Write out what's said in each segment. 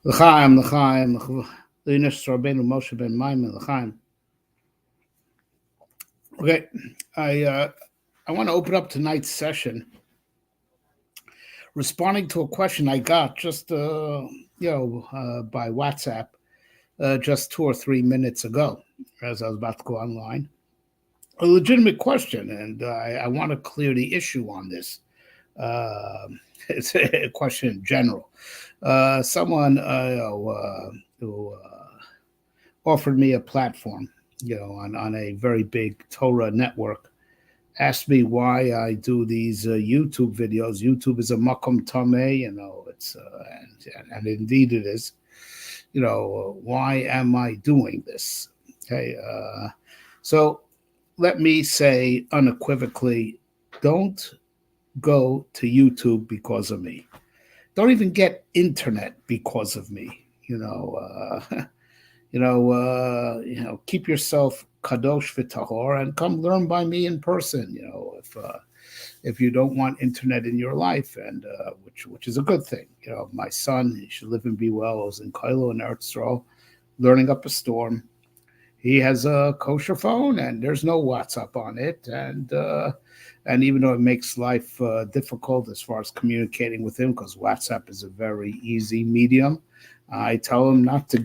L'chaim, l'chaim, l'inish Rabbeinu Moshe ben Maimon, l'chaim. Okay, I want to open up tonight's session responding to a question I got just by WhatsApp just 2 or 3 minutes ago as I was about to go online. A legitimate question, and I want to clear the issue on this. It's a question in general. Someone who offered me a platform, on a very big Torah network, asked me why I do these YouTube videos. YouTube is a makom tameh, it's and indeed it is. Why am I doing this? Okay, so let me say unequivocally, don't go to YouTube because of me. Don't even get internet because of me. Keep yourself kadosh v'tahor and come learn by me in person. If you don't want internet in your life, and which is a good thing. My son, he should live and be well, was in Kailo and Yahrtzeit, learning up a storm. He has a kosher phone, and there's no WhatsApp on it, and even though it makes life difficult as far as communicating with him, because WhatsApp is a very easy medium, I tell him not to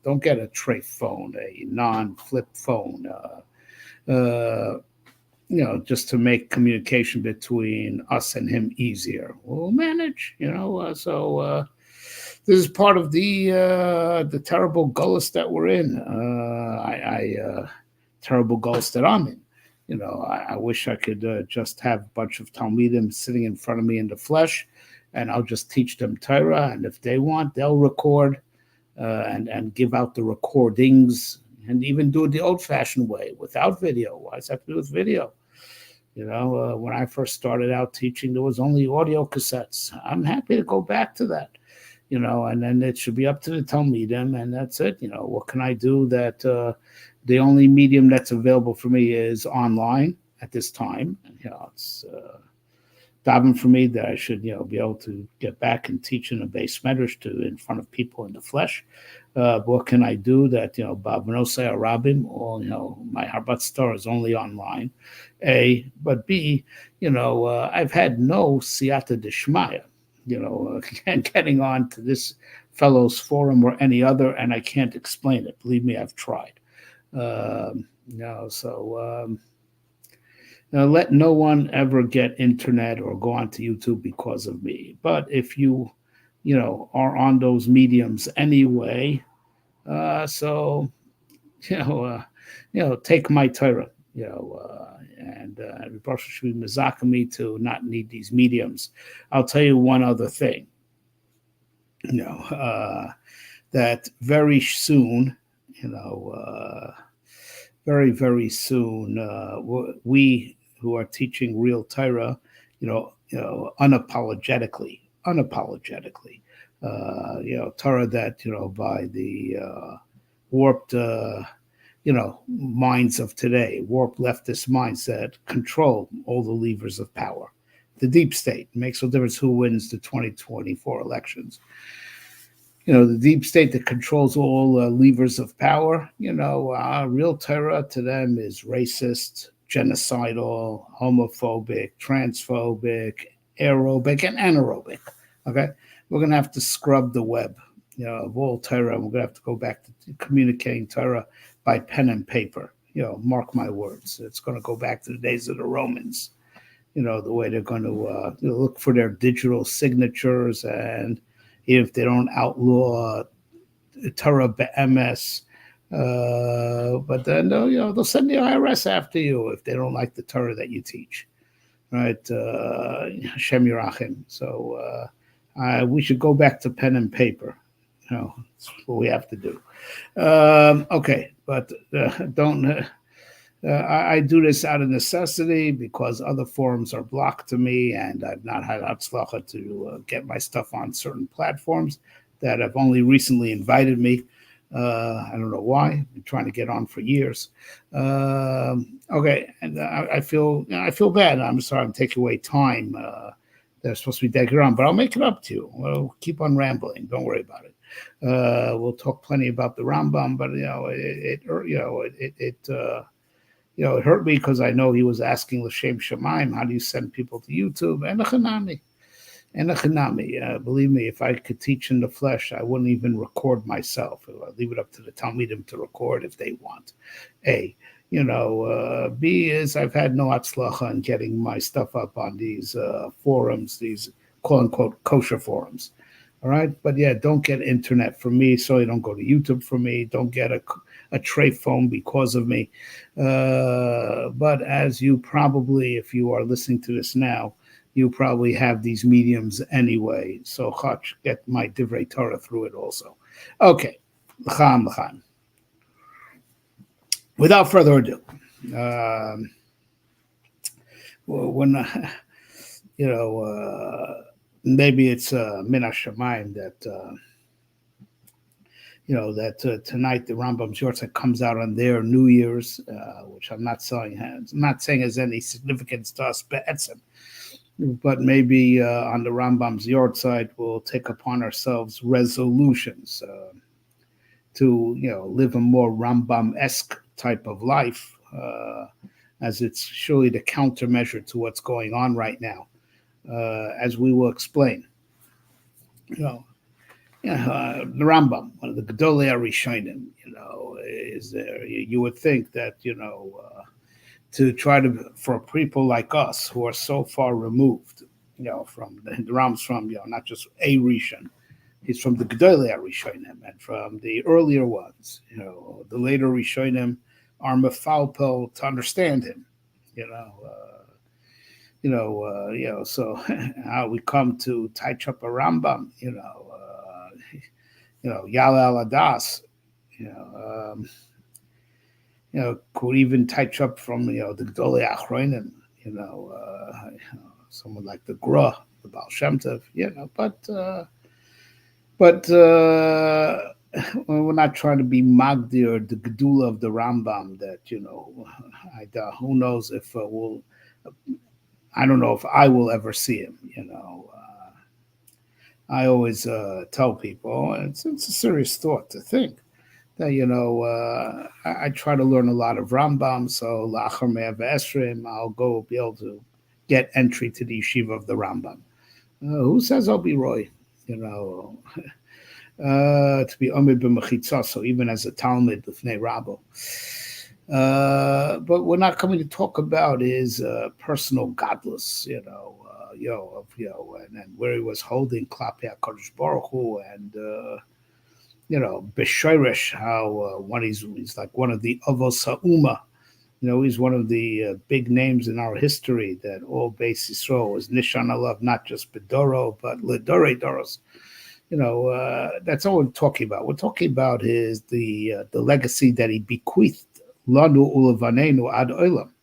don't get a tray phone, a non-flip phone, just to make communication between us and him easier. We'll manage, so this is part of the terrible gullus that we're in. Terrible gullus that I'm in. I wish I could just have a bunch of Talmidim sitting in front of me in the flesh, and I'll just teach them Torah. And if they want, they'll record and give out the recordings, and even do it the old-fashioned way without video. Why does it have to do with video? When I first started out teaching, there was only audio cassettes. I'm happy to go back to that. And then it should be up to the Talmidim, and that's it. What can I do that the only medium that's available for me is online at this time? It's daven for me that I should, be able to get back and teach in a base medrash in front of people in the flesh. What can I do that, Bavnosei Arabim, or, my Harbat Star is only online, A, but B, I've had no siyata deshmaya, getting on to this fellow's forum or any other, and I can't explain it. Believe me, I've tried. Let no one ever get internet or go onto YouTube because of me. But if you, are on those mediums anyway, take my Torah, and Baruch should be mezaka me to not need these mediums. I'll tell you one other thing, that very soon, very, very soon, we who are teaching real Torah, unapologetically, Torah that, by the warped, minds of today, warped leftist minds that control all the levers of power. The deep state makes no difference who wins the 2024 elections. The deep state that controls all levers of power, real Torah to them is racist, genocidal, homophobic, transphobic, aerobic, and anaerobic. Okay? We're going to have to scrub the web, of all Torah. We're going to have to go back to communicating Torah by pen and paper. Mark my words. It's going to go back to the days of the Romans, the way they're going to look for their digital signatures, and even if they don't outlaw Torah be'emes, but then they'll send the IRS after you if they don't like the Torah that you teach, right? Hashem Yerachim. So we should go back to pen and paper. That's what we have to do. Okay, but don't. I do this out of necessity because other forums are blocked to me, and I've not had hatzlacha to get my stuff on certain platforms that have only recently invited me. I don't know why. I've been trying to get on for years. Okay, and I feel bad. I'm sorry I'm taking away time They're supposed to be taking around, but I'll make it up to you. We'll keep on rambling. Don't worry about it. We'll talk plenty about the Rambam, but it hurt me because I know he was asking L'Shem Shemaim, how do you send people to YouTube? And believe me, if I could teach in the flesh, I wouldn't even record myself. I'll leave it up to the Talmidim to record if they want. A. B is I've had no atzlacha in getting my stuff up on these forums, these quote unquote kosher forums. All right. But yeah, don't get internet from me. So you don't go to YouTube for me. Don't get a tray phone because of me. But as you probably, if you are listening to this now, you probably have these mediums anyway. So Chach, get my Divrei Torah through it also. Okay. L'chaim. Without further ado, maybe it's min hashamayim that tonight the Rambam's Yahrtzeit comes out on their New Year's, which I'm not saying has any significance to us, but maybe on the Rambam's Yahrtzeit we'll take upon ourselves resolutions to live a more Rambam-esque type of life, as it's surely the countermeasure to what's going on right now, as we will explain. The Rambam, one of the Gedolei Rishonim, is there. You would think that to try to, for people like us who are so far removed, from the Rambam's from not just a Rishon. He's from the Gedolei Rishonim and from the earlier ones. The later Rishonim are mefalpel to understand him. So how we come to touch up a Rambam, Yala al Adas, could even touch up from the Gedolei Achronim, someone like the Gra, the Baal Shem Tov, but we're not trying to be magdir the gedula of the Rambam. That who knows if we'll. I don't know if I will ever see him. I always tell people, and it's a serious thought to think that I try to learn a lot of Rambam. So lachar me'ah v'esrim, I'll go be able to get entry to the yeshiva of the Rambam. Who says I'll be Roy? To be Omid b'mechitza, so even as a Talmud l'fnei Rabbo. But we're not coming to talk about his personal godless, and where he was holding Klapi HaKadosh Baruch Hu, and B'Shoresh, how he's like one of the Avos HaUma. He's one of the big names in our history that all Beis Yisrael is Nishan Alav, not just Bedoro, but Ledore Doros. That's all we're talking about. We're talking about the legacy that he bequeathed, Lanu Ulavanenu Ad Olam,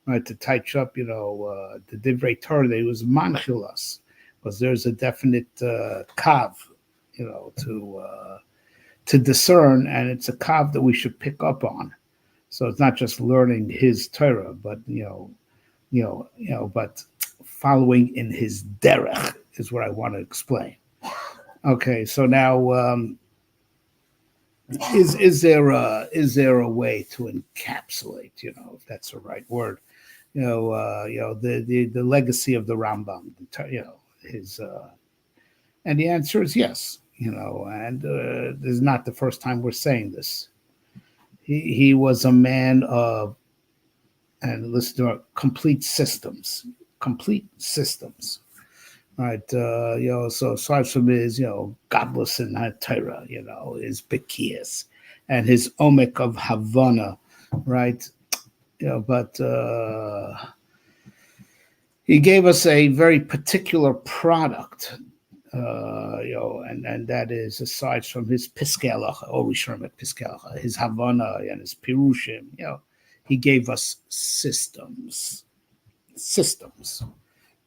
right? To touch up, the Divrei Torah that he was manchil us, because there's a definite kav, to discern, and it's a kav that we should pick up on. So it's not just learning his Torah, but but following in his derech is what I want to explain. Okay, so now is there a way to encapsulate, if that's the right word, the legacy of the Rambam, his and the answer is yes, and this is not the first time we're saying this. He was a man of, and listen to our complete systems, right? So aside from his, godless in Torah, his bekias and his omek of Havana, right? But he gave us a very particular product, and that is, aside from his Piskei Halacha, always Shermet Piskei Halacha, his Havana and his Pirushim, he gave us systems,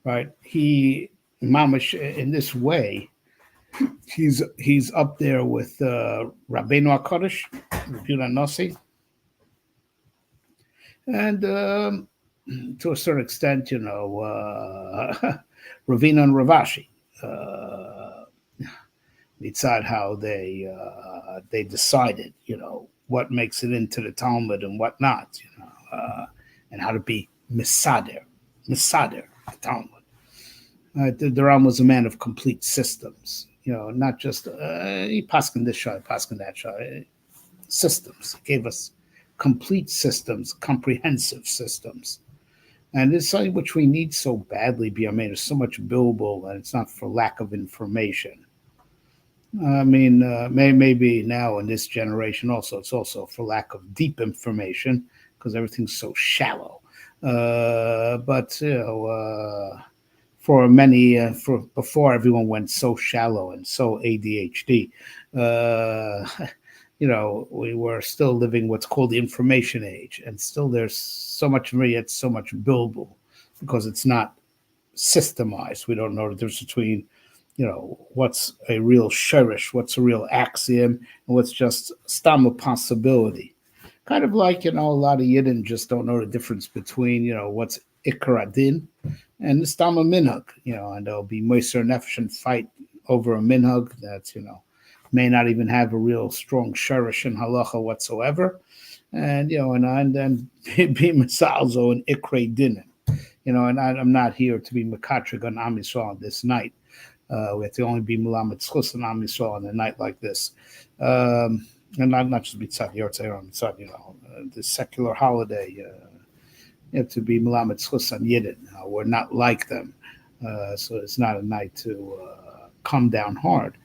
right? He, mamash, in this way, he's up there with Rabbeinu HaKadosh, Rabbi Yehuda Nossi, and to a certain extent, Ravina and Ravashi. Decide how they decided, what makes it into the Talmud and what not, and how to be misader the Talmud. The Ram was a man of complete systems, not just he paskin this shot, paskin that shot. Systems. He gave us complete systems, comprehensive systems. And it's something which we need so badly, B'yamein. There's so much billable, and it's not for lack of information. I mean, maybe now in this generation also, it's also for lack of deep information because everything's so shallow. But for many, for before everyone went so shallow and so ADHD, we were still living what's called the information age, and still there's so much, yet so much billable because it's not systemized. We don't know the difference between what's a real shirish, what's a real axiom, and what's just stam a possibility. Kind of like, a lot of Yidden just don't know the difference between, what's ikar adin and the stam a minhag, and there'll be moiser nefesh and fight over a minhag that's, may not even have a real strong shirish and halacha whatsoever. And, and then be masalzo and ikre dinim, and I'm not here to be makatrig on Am Yisrael on this night. We have to only be Melamed Schus and Am Yisrael on a night like this. And not just Mitzad Yahrtzeit or Mitzad, the secular holiday. You have to be Melamed Schus on Yidden. We're not like them. So it's not a night to come down hard.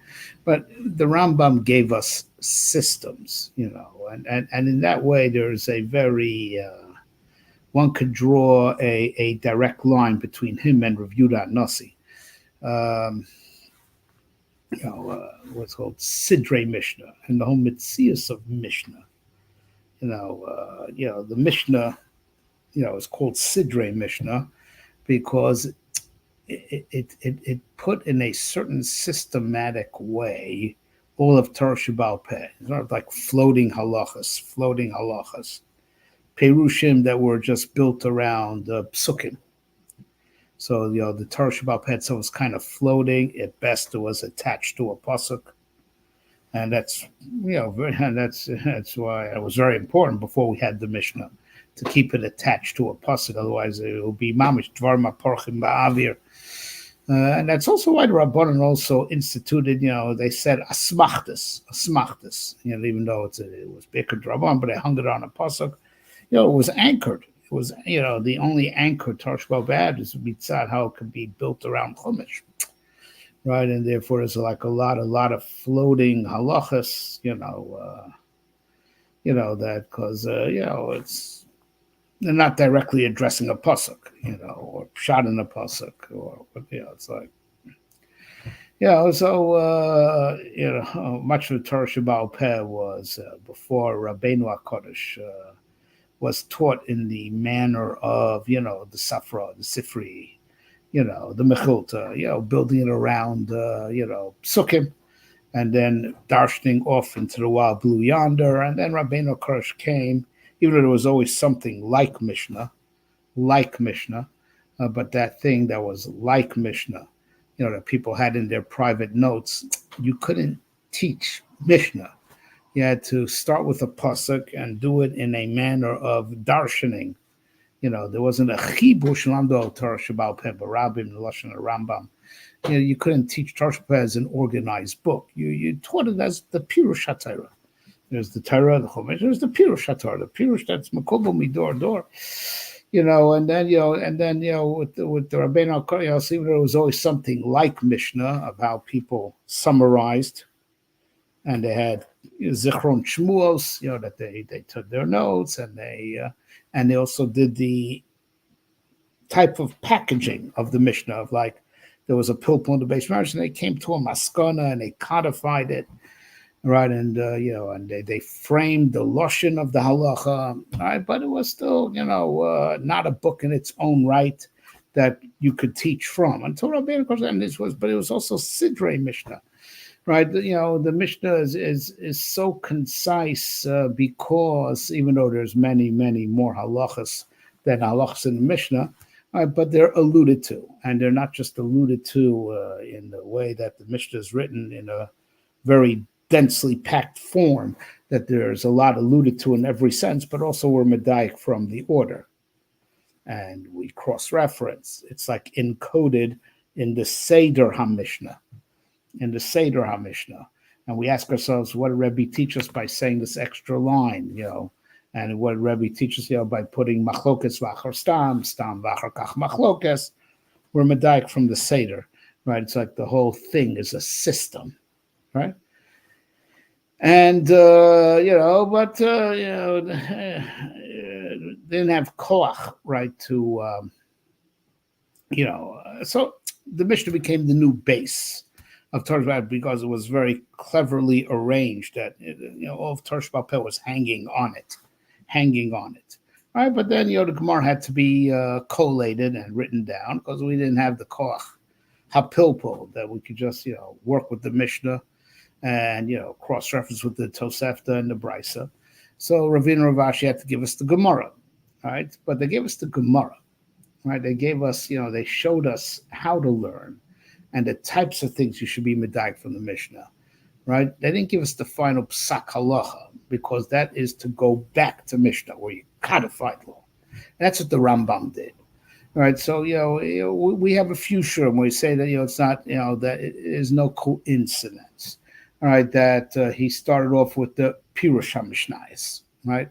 But the Rambam gave us systems, and in that way there's a very, one could draw a direct line between him and Rav Yehuda Nasi. What's called Sidrei Mishnah and the whole Mitzias of Mishnah. The Mishnah, is called Sidrei Mishnah because it put in a certain systematic way all of Torah Sheba'al Peh. It's not like floating halachas, perushim that were just built around psukim. So, the Torah Sheba'al Peh was kind of floating. At best, it was attached to a pasuk. And that's, that's why it was very important before we had the Mishnah to keep it attached to a pasuk. Otherwise, it will be mamish dvar maporchim ba'avir. And that's also why the Rabbanan also instituted, they said asmachtas, even though it was Beker Draban, but they hung it on a pasuk. It was anchored. It was, the only anchor Torah Sheba'al Peh is mitzad how it could be built around chumash, right? And therefore, there's like a lot of floating halachas, that because it's they're not directly addressing a pasuk, or shot in a pasuk, or it's like, so much of the Torah Sheba'al Peh was before Rabbeinu HaKodesh was taught in the manner of, the Safra, the Sifri, the Mechilta, building it around, Psukim, and then darshaning off into the wild blue yonder. And then Rabbeinu HaKodesh came, even though there was always something like Mishnah, but that thing that was like Mishnah, that people had in their private notes, you couldn't teach Mishnah. You had to start with a pasuk and do it in a manner of darshaning. There wasn't a chibush lamdo Torah Sheba'al Peh barabim lashon Rambam. You couldn't teach Torah Sheba'al Peh as an organized book. You taught it as the Pirush HaTorah. There's the Torah, the Chumash. There's the Pirush HaTorah. The Pirush that's makubal midor dor. And then with the Rabbeinu HaKodesh, even though there was always something like Mishnah of how people summarized, and they had Zichron Shmuos, that they took their notes, and they also did the type of packaging of the Mishnah of like there was a pilpul in the base marriage, and they came to a maskana and they codified it, right? And and they framed the lashon of the halacha, right? But it was still not a book in its own right that you could teach from until Rabbeinu HaKodesh, and but it was also Sidrei Mishnah. Right, the Mishnah is so concise because even though there's many more halachas than halachas in the Mishnah, but they're alluded to, and they're not just alluded to in the way that the Mishnah is written in a very densely packed form, that there's a lot alluded to in every sense, but also we're medayik from the order. And we cross-reference. It's like encoded in the Seder HaMishnah, And we ask ourselves, what did Rebbe teach us by saying this extra line, and what did Rebbe teach us, by putting machlokes v'achar stam v'achar kach machlokes. We're medayik from the Seder, right? It's like the whole thing is a system, right? And they didn't have koach, right? So the Mishnah became the new base of Torah because it was very cleverly arranged that all of Torah Sheba'al Peh was hanging on it, right? But then the Gemara had to be collated and written down because we didn't have the koach hapilpul that we could just work with the Mishnah and cross-reference with the Tosefta and the Brisa. So Ravina Ravashi had to give us the Gemara, right? But they gave us the Gemara, right? They gave us, they showed us how to learn and the types of things you should be medayik from the Mishnah, right? They didn't give us the final psak halacha because that is to go back to Mishnah where you codified law. That's what the Rambam did. All right, so we have a few shurim where we say that it's not that it is no coincidence. All right, that he started off with the Pirush HaMishnayos, right?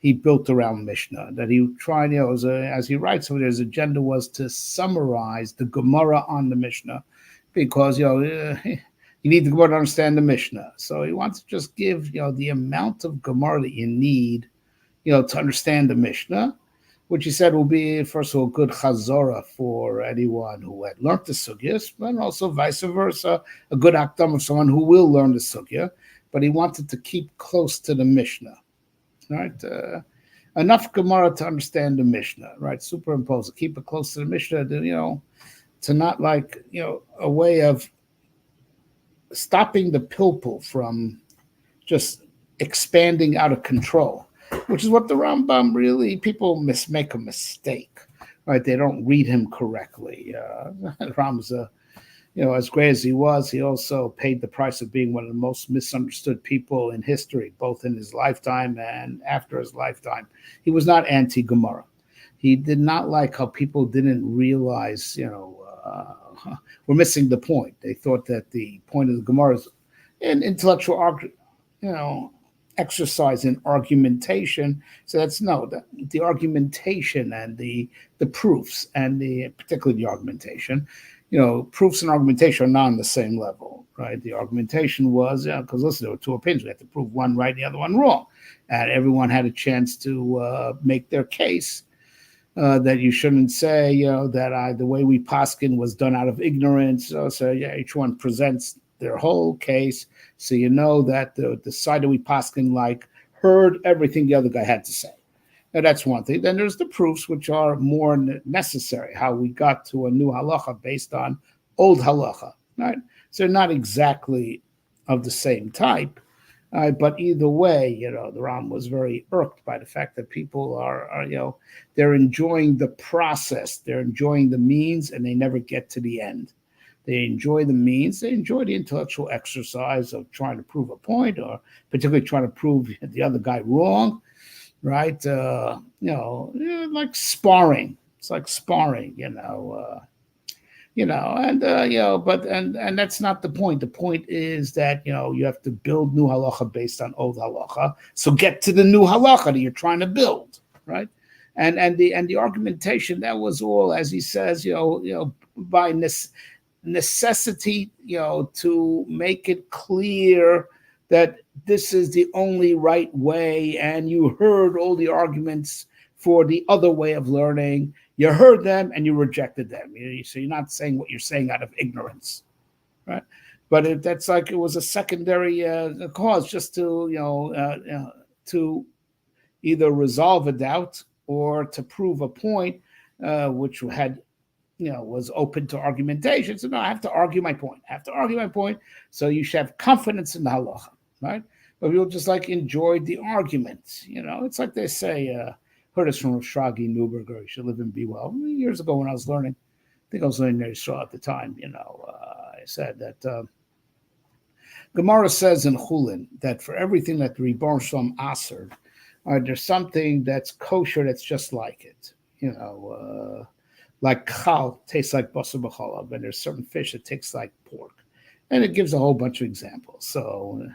He built around Mishnah. That he tried, as he writes over there, his agenda was to summarize the Gemara on the Mishnah, because you need the Gemara to understand the Mishnah. So he wants to just give the amount of Gemara that you need, to understand the Mishnah, which he said will be, first of all, good chazorah for anyone who had learned the sugyas, but also vice versa, a good akdam of someone who will learn the sugya. But he wanted to keep close to the Mishnah, right? Enough Gemara to understand the Mishnah, right? Superimpose it, keep it close to the Mishnah, to not a way of stopping the pilpul from just expanding out of control, which is what the Rambam really, people make a mistake, right? They don't read him correctly. Rambam's as great as he was, he also paid the price of being one of the most misunderstood people in history, both in his lifetime and after his lifetime. He was not anti-Gemara. He did not like how people didn't realize, we're missing the point. They thought that the point of the Gemara is an intellectual, exercise in argumentation. So that's the argumentation and the proofs and particularly the argumentation. Proofs and argumentation are not on the same level, right? The argumentation was, because listen, there were two opinions. We had to prove one right and the other one wrong. And everyone had a chance to make their case that you shouldn't say, that the way we paskin was done out of ignorance. So each one presents their whole case. So that the side that we paskin like heard everything the other guy had to say. Now, that's one thing. Then there's the proofs, which are more necessary, how we got to a new halacha based on old halacha, right? So they're not exactly of the same type, but either way, the Ram was very irked by the fact that people are they're enjoying the process, they're enjoying the means, and they never get to the end. They enjoy the means, they enjoy the intellectual exercise of trying to prove a point, or particularly trying to prove the other guy wrong. Right, like sparring. It's like sparring, and that's not the point. The point is that you have to build new halacha based on old halacha. So get to the new halacha that you're trying to build, right? And the argumentation, that was all, as he says, by necessity, to make it clear that this is the only right way, and you heard all the arguments for the other way of learning. You heard them and you rejected them. So you're not saying what you're saying out of ignorance, right? But that's like it was a secondary cause, just to to either resolve a doubt or to prove a point, which had was open to argumentation. So no, I have to argue my point. So you should have confidence in the halacha. Right, but people just enjoyed the argument. It's like they say, Heard this from Shragi Newberger. You should live and be well. Years ago when I was learning, I think I was learning Yisrael at the time. I said that Gemara says in Chulin that for everything that the Ribbon Shalom aser, there's something that's kosher that's just like it. Like chal tastes like basar b'chalav, and there's certain fish that tastes like pork. And it gives a whole bunch of examples. So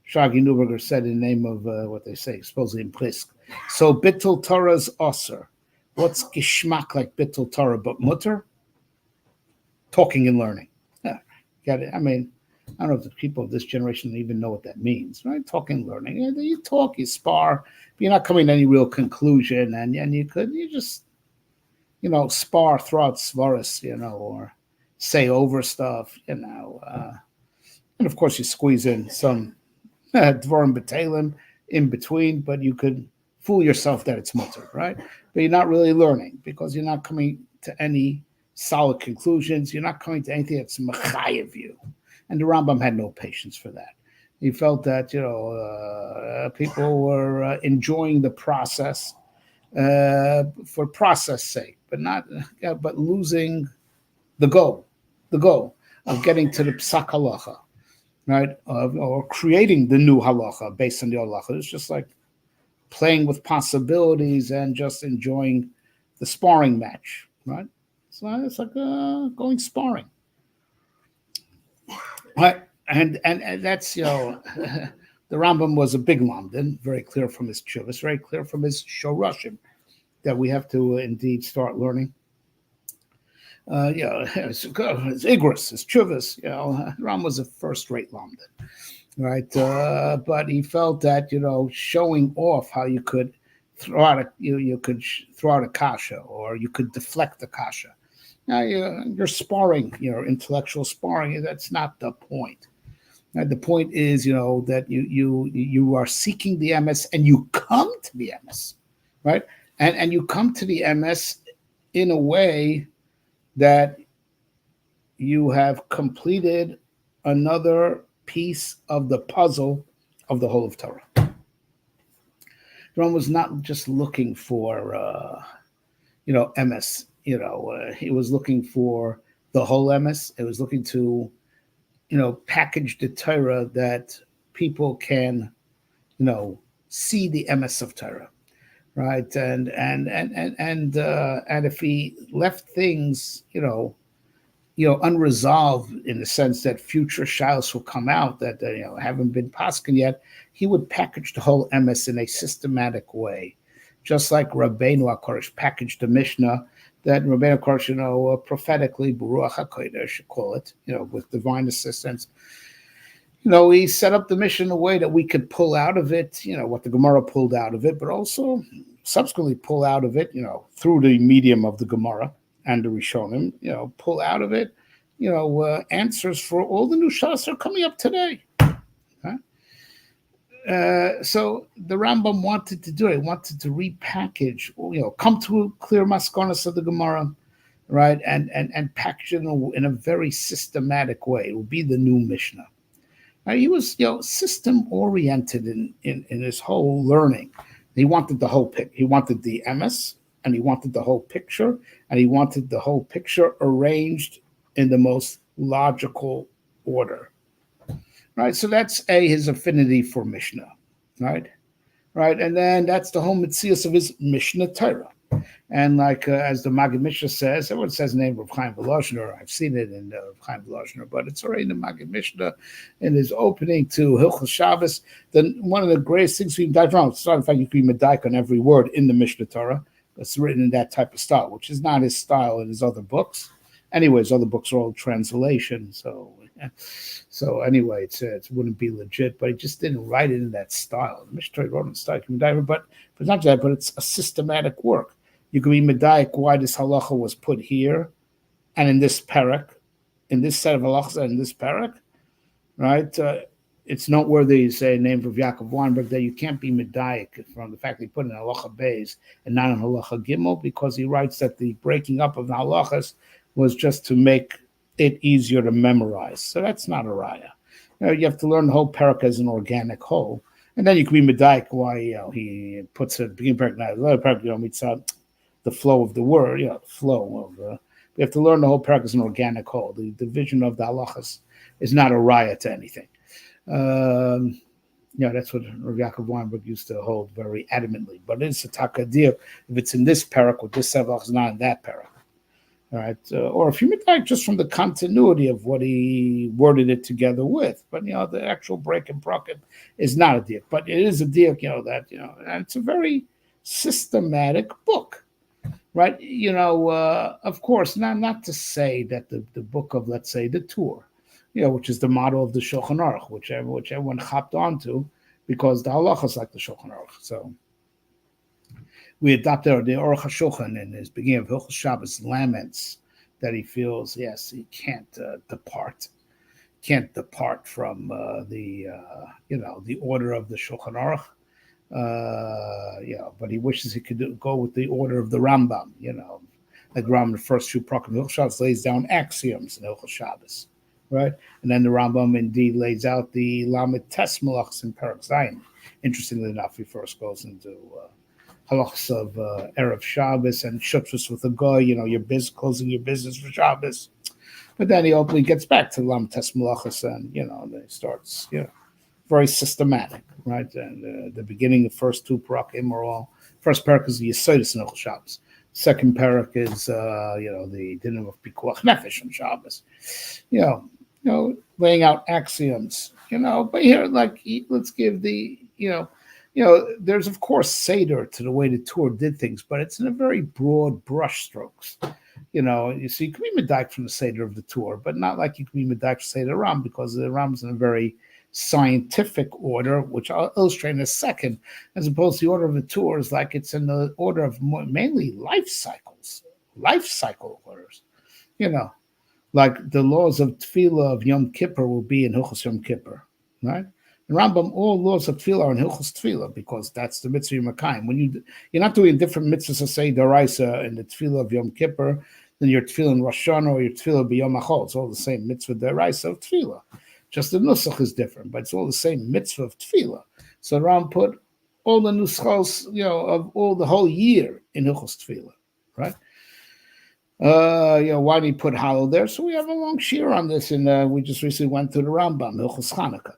Shagi Newberger said in the name of what they say, supposedly in Prisk. So Bittul Torah's Osir. What's Gishmak like Bittul Torah but mutter? Talking and learning. Yeah, get it? I mean, I don't know if the people of this generation even know what that means, right? Talking and learning. You talk, you spar, but you're not coming to any real conclusion, and you just spar throughout svaris, or say over stuff, and of course you squeeze in some dvarim b'talim in between, but you could fool yourself that it's mutter, right? But you're not really learning because you're not coming to any solid conclusions. You're not coming to anything that's mechayev you. And the Rambam had no patience for that. He felt that people were enjoying the process for process sake, but losing the goal of getting to the psak halacha, right? Or creating the new halacha based on the old halacha. It's just like playing with possibilities and just enjoying the sparring match, right? So it's like going sparring, right? And that's the Rambam was a big lamdan, very clear from his Teves, very clear from his shorashim that we have to indeed start learning. It's Igros, it's Teves. Ram was a first-rate lamdan, right? But he felt that showing off how you could throw out a kasha, or you could deflect a kasha. Now you're sparring, intellectual sparring. That's not the point. The point is, that you are seeking the MS and you come to the MS, right? And you come to the MS in a way that you have completed another piece of the puzzle of the whole of Torah. Ron was not just looking for, MS. He was looking for the whole MS. It was looking to package the Torah that people can, see the MS of Torah, right? And if he left things, unresolved in the sense that future shilos will come out that haven't been paskin yet, he would package the whole MS in a systematic way, just like Rabbeinu HaKodesh packaged the Mishnah. That Rabbeinu HaKodesh, prophetically, Baruch HaKodesh, call it, with divine assistance. He set up the mission in a way that we could pull out of it, what the Gemara pulled out of it, but also subsequently pull out of it, through the medium of the Gemara and the Rishonim, pull out of it, answers for all the new shas that are coming up today. So the Rambam wanted to do it. He wanted to repackage, come to a clear maskonos of the Gemara, right, and package it in a very systematic way. It will be the new Mishnah. Now, he was, system oriented in his whole learning. He wanted the whole picture. He wanted the MS, and he wanted the whole picture, and he wanted the whole picture arranged in the most logical order. Right, so that's his affinity for Mishnah, right, and then that's the whole mitzias of his Mishnah Torah, and like as the Maggid Mishnah says, everyone says the name of Chaim Volozhner. I've seen it in Chaim Volozhner, but it's already in the Maggid Mishnah in his opening to Hilchos Shabbos. Then one of the greatest things we can dive around. It's not in fact you can be medaik on every word in the Mishnah Torah. It's written in that type of style, which is not his style in his other books. Anyways, other books are all translation, so anyway, it wouldn't be legit, but he just didn't write it in that style. The Mishnah wrote in style, but it's not that, but it's a systematic work. You can be medayik why this halacha was put here, and in this parak, in this set of halachas, and in this parak, right? It's noteworthy, say, name of Yaakov Weinberg, that you can't be medayik from the fact that he put in halacha beis and not in halacha gimel, because he writes that the breaking up of the halachas was just to make it easier to memorize. So that's not a raya. You have to learn the whole parak as an organic whole. And then you can be medayik why he puts it beginning parak, not another parak, the flow of the word, the flow of. We have to learn the whole parak as an organic whole. The division of the halachas is not a riot to anything. That's what Rav Yaakov Weinberg used to hold very adamantly. But it's a takadir if it's in this parak with this sevach, it's not in that parak. All right, or if you medayik just from the continuity of what he worded it together with, but the actual break and prakim is not a diak, but it is a diak, and it's a very systematic book, right? Of course, not to say that the book of, let's say, the Tur, which is the model of the Shulchan Aruch, which everyone hopped onto because the halacha is like the Shulchan Aruch. So we adopted the Aruch HaShulchan in his beginning of Hilchos Shabbos laments that he feels, yes, he can't depart from the order of the Shulchan Aruch. But he wishes he could go with the order of the Rambam. Like Rambam, the first few Prakim Hilchos Shabbos lays down axioms in Hilchos Shabbos, right? And then the Rambam indeed lays out the Lamed Tes Malachos in Perek Zayin. Interestingly enough, he first goes into halachas of Erev Shabbos and shutfus with a guy, your closing your business for Shabbos. But then he openly gets back to Lamed Tes Malachos and, then he starts, very systematic, right? And the beginning, the first two parakim are all, first parak is the Yahrtzeit in Hilchos Shabbos. Second parak is, the dinner of Pikuach Nefesh on Shabbos. Laying out axioms, but here, let's give the, there's of course Seder to the way the Tur did things, but it's in a very broad brush strokes. You see, you can be medayik from the Seder of the Tur, but not like you can be medayik from Seder Ram, because the Ram's in a very scientific order, which I'll illustrate in a second, as opposed to the order of the Tur is like it's in the order of mainly life cycle orders. Like the laws of Tefillah of Yom Kippur will be in Hilchos Yom Kippur, right? In Rambam, all laws of Tefillah are in Hilchos Tefillah because that's the mitzvah Makayim. When you're not doing different mitzvahs, to say Daraisa in the Tefillah of Yom Kippur than your Tefillah in Rosh Hashanah or your Tefillah B'Yom HaChol. It's all the same mitzvah Daraisa of Tefillah. Just the nusach is different, but it's all the same mitzvah of Tefillah. So Ram put all the nuschos, of all the whole year in Hilchos Tefillah, right? Why did he put Hallel there? So we have a long shir on this, and we just recently went through the Rambam, Hilchos Chanukah.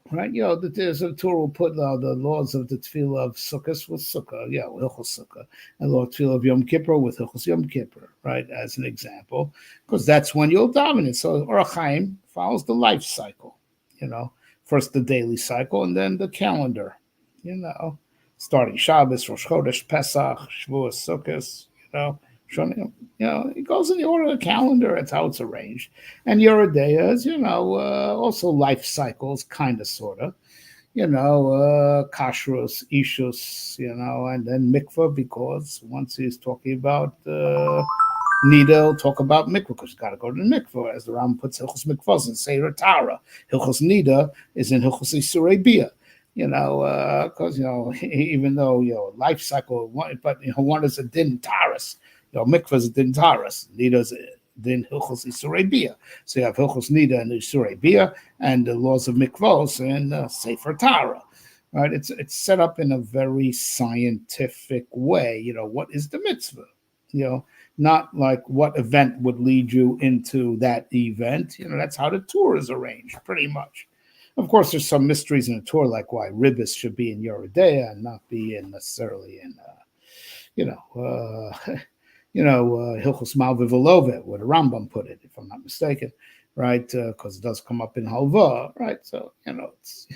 Right, the Torah will put the laws of the Tefillah of Sukkot with Sukkah, Hilchos Sukkah, and the law of Tefillah of Yom Kippur with Hilchos Yom Kippur, right, as an example, because that's when you'll dominate. So Orach Chaim follows the life cycle, first the daily cycle and then the calendar, starting Shabbos, Rosh Chodesh, Pesach, Shavuos, Sukkot, it goes in the order of the calendar. That's how it's arranged. And Yeridea is, also life cycles, kind of, sort of. Kashrus, Ishus, and then Mikvah, because once he's talking about Nida, he'll talk about Mikvah, because you've got to go to the Mikvah, as the Ram puts Hilchos Mikvahs in Seir Tara. Hilchos Nida is in Hilchos Isurei Bia. Because, even though, life cycle, but, one is a din taras. Mikvah is a din taras. Nida is a din Hilchos Isurei Bia. So you have Hilchos Nida and Isurei Bia, and the laws of Mikvahs and Sefer Tara. Right? It's set up in a very scientific way. What is the mitzvah? Not like what event would lead you into that event. That's how the Torah is arranged, pretty much. Of course, there's some mysteries in the Torah, like why Ribbis should be in Yeridea and not be necessarily in, Hilchos Malviv Velove, where the Rambam put it, if I'm not mistaken, right? Because it does come up in Halva, right? So, it's,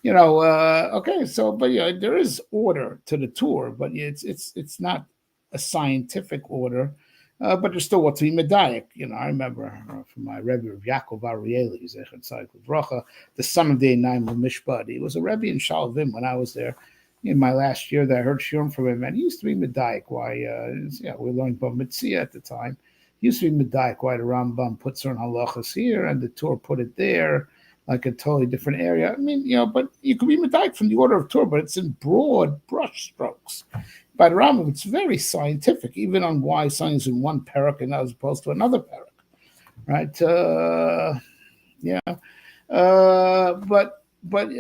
okay. So, but there is order to the Torah, but it's not a scientific order. But there's still what to be medayik. I remember from my Rebbe of Yaakov Arieli, Yahrtzeit Bracha, the son of the Einaim Mishpad. He was a Rebbe in Shalvim when I was there. In my last year, that I heard shiurim from him, and he used to be medayik. Why? We learned about Mitzvah at the time. He used to be medayik. Why the Rambam put certain halachas here and the Torah put it there, like a totally different area. I mean, but you could be medayik from the order of Torah, but it's in broad brush strokes. By the Rambam, it's very scientific, even on why something is in one parak and as opposed to another parak, right? But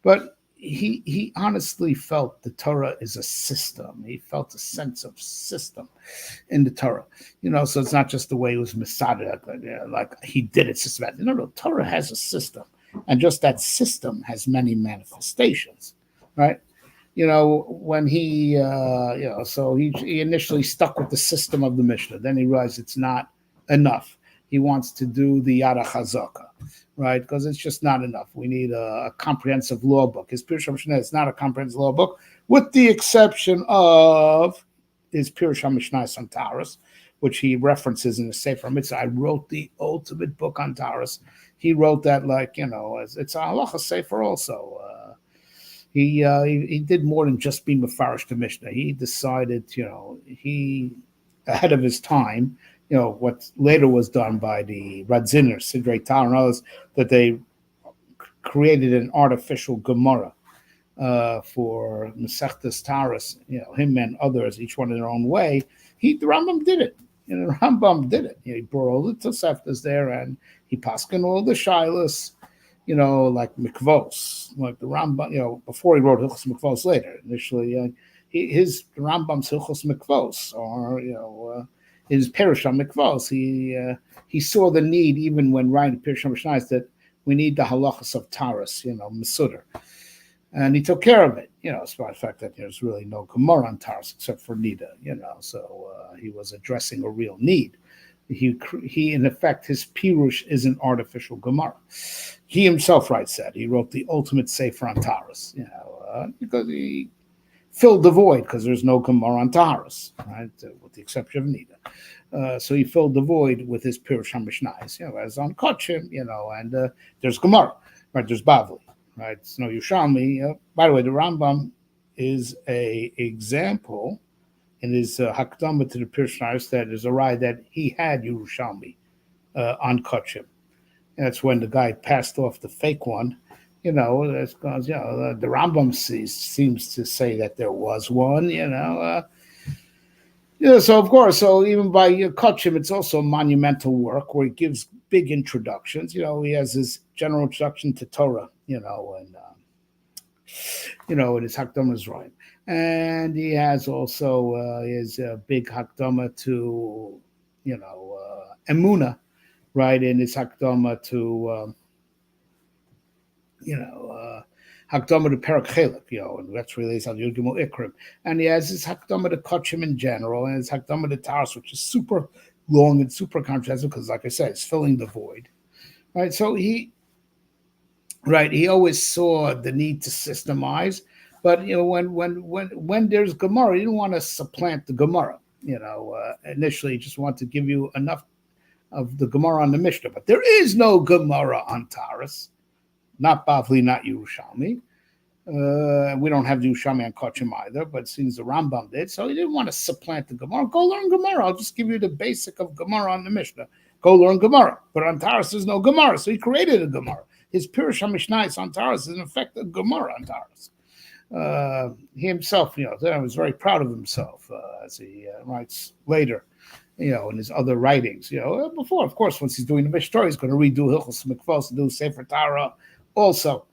but he honestly felt the Torah is a system. He felt a sense of system in the Torah, so it's not just the way it was Masada, like he did it systematically. No, Torah has a system, and just that system has many manifestations, right? When so he initially stuck with the system of the Mishnah. Then he realized it's not enough. He wants to do the Yada Chazaka, right? Because it's just not enough. We need a comprehensive law book. His Pirush HaMishnah is not a comprehensive law book, with the exception of his Pirush HaMishnah on Taurus, which he references in the Sefer Mitzvah. I wrote the ultimate book on Taurus. He wrote that it's a halacha sefer also. He did more than just be mefarish to Mishnah. He decided, he ahead of his time, what later was done by the Radziner, Sidrei Tar, and others, that they created an artificial Gemara for Masechtas Taurus, him and others, each one in their own way. The Rambam did it. Rambam did it. He brought all the Toseftas there, and he paskin all the Shilas, like Mikvos, like the Rambam, before he wrote Hilchos Mikvos later. Initially, his Rambam's Hilchos Mikvos, or, his Perush on Mikvos. He saw the need, even when writing Perush on Mishnah, that we need the halachas of Taurus, Masudar. And he took care of it, despite the fact that there's really no Gemara on Taurus except for Nida, so he was addressing a real need. He in effect, his Pirush is an artificial Gemara. He himself writes that. He wrote the ultimate Sefer on Taurus, because he filled the void, because there's no Gemara on Taurus, right, with the exception of Nida. So he filled the void with his Pirush HaMishnayos, as on Kochim, and there's Gemara, right, there's Bavli, right, it's no Yerushalmi. By the way, the Rambam is a example in his Hakdama to the Pirush HaMishnayos that is a ride that he had Yerushalmi on Kochim. That's when the guy passed off the fake one. That's because the Rambam seems to say that there was one. So of course, even by Kochim, it's also a monumental work where he gives big introductions. He has his general introduction to Torah. And his Hakdama is right, and he has also his big Hakdama to Emuna. Right, in his Hakdama to, Hakdama to Perak Chelek, and that's related on Yud Gimel Ikrim. And he has his Hakdama to Kochim in general, and his Hakdama to Taurus, which is super long and super comprehensive, because, like I said, it's filling the void. Right, so he always saw the need to systemize, but when there's Gemara, he didn't want to supplant the Gemara. Initially, he just wanted to give you enough of the Gemara on the Mishnah, but there is no Gemara on Taurus, not Bavli, not Yerushalmi. We don't have Yerushalmi on Kochim either, but it seems the Rambam did, so he didn't want to supplant the Gemara. Go learn Gemara. I'll just give you the basic of Gemara on the Mishnah. Go learn Gemara. But on Taurus, there's no Gemara, so he created a Gemara. His Pirush HaMishnayos on Taurus is in effect a Gemara on Taurus. He himself, was very proud of himself, as he writes later. In his other writings, before, of course, once he's doing the Mishnah, he's going to redo Hilchos Mikvos and do Sefer Torah also,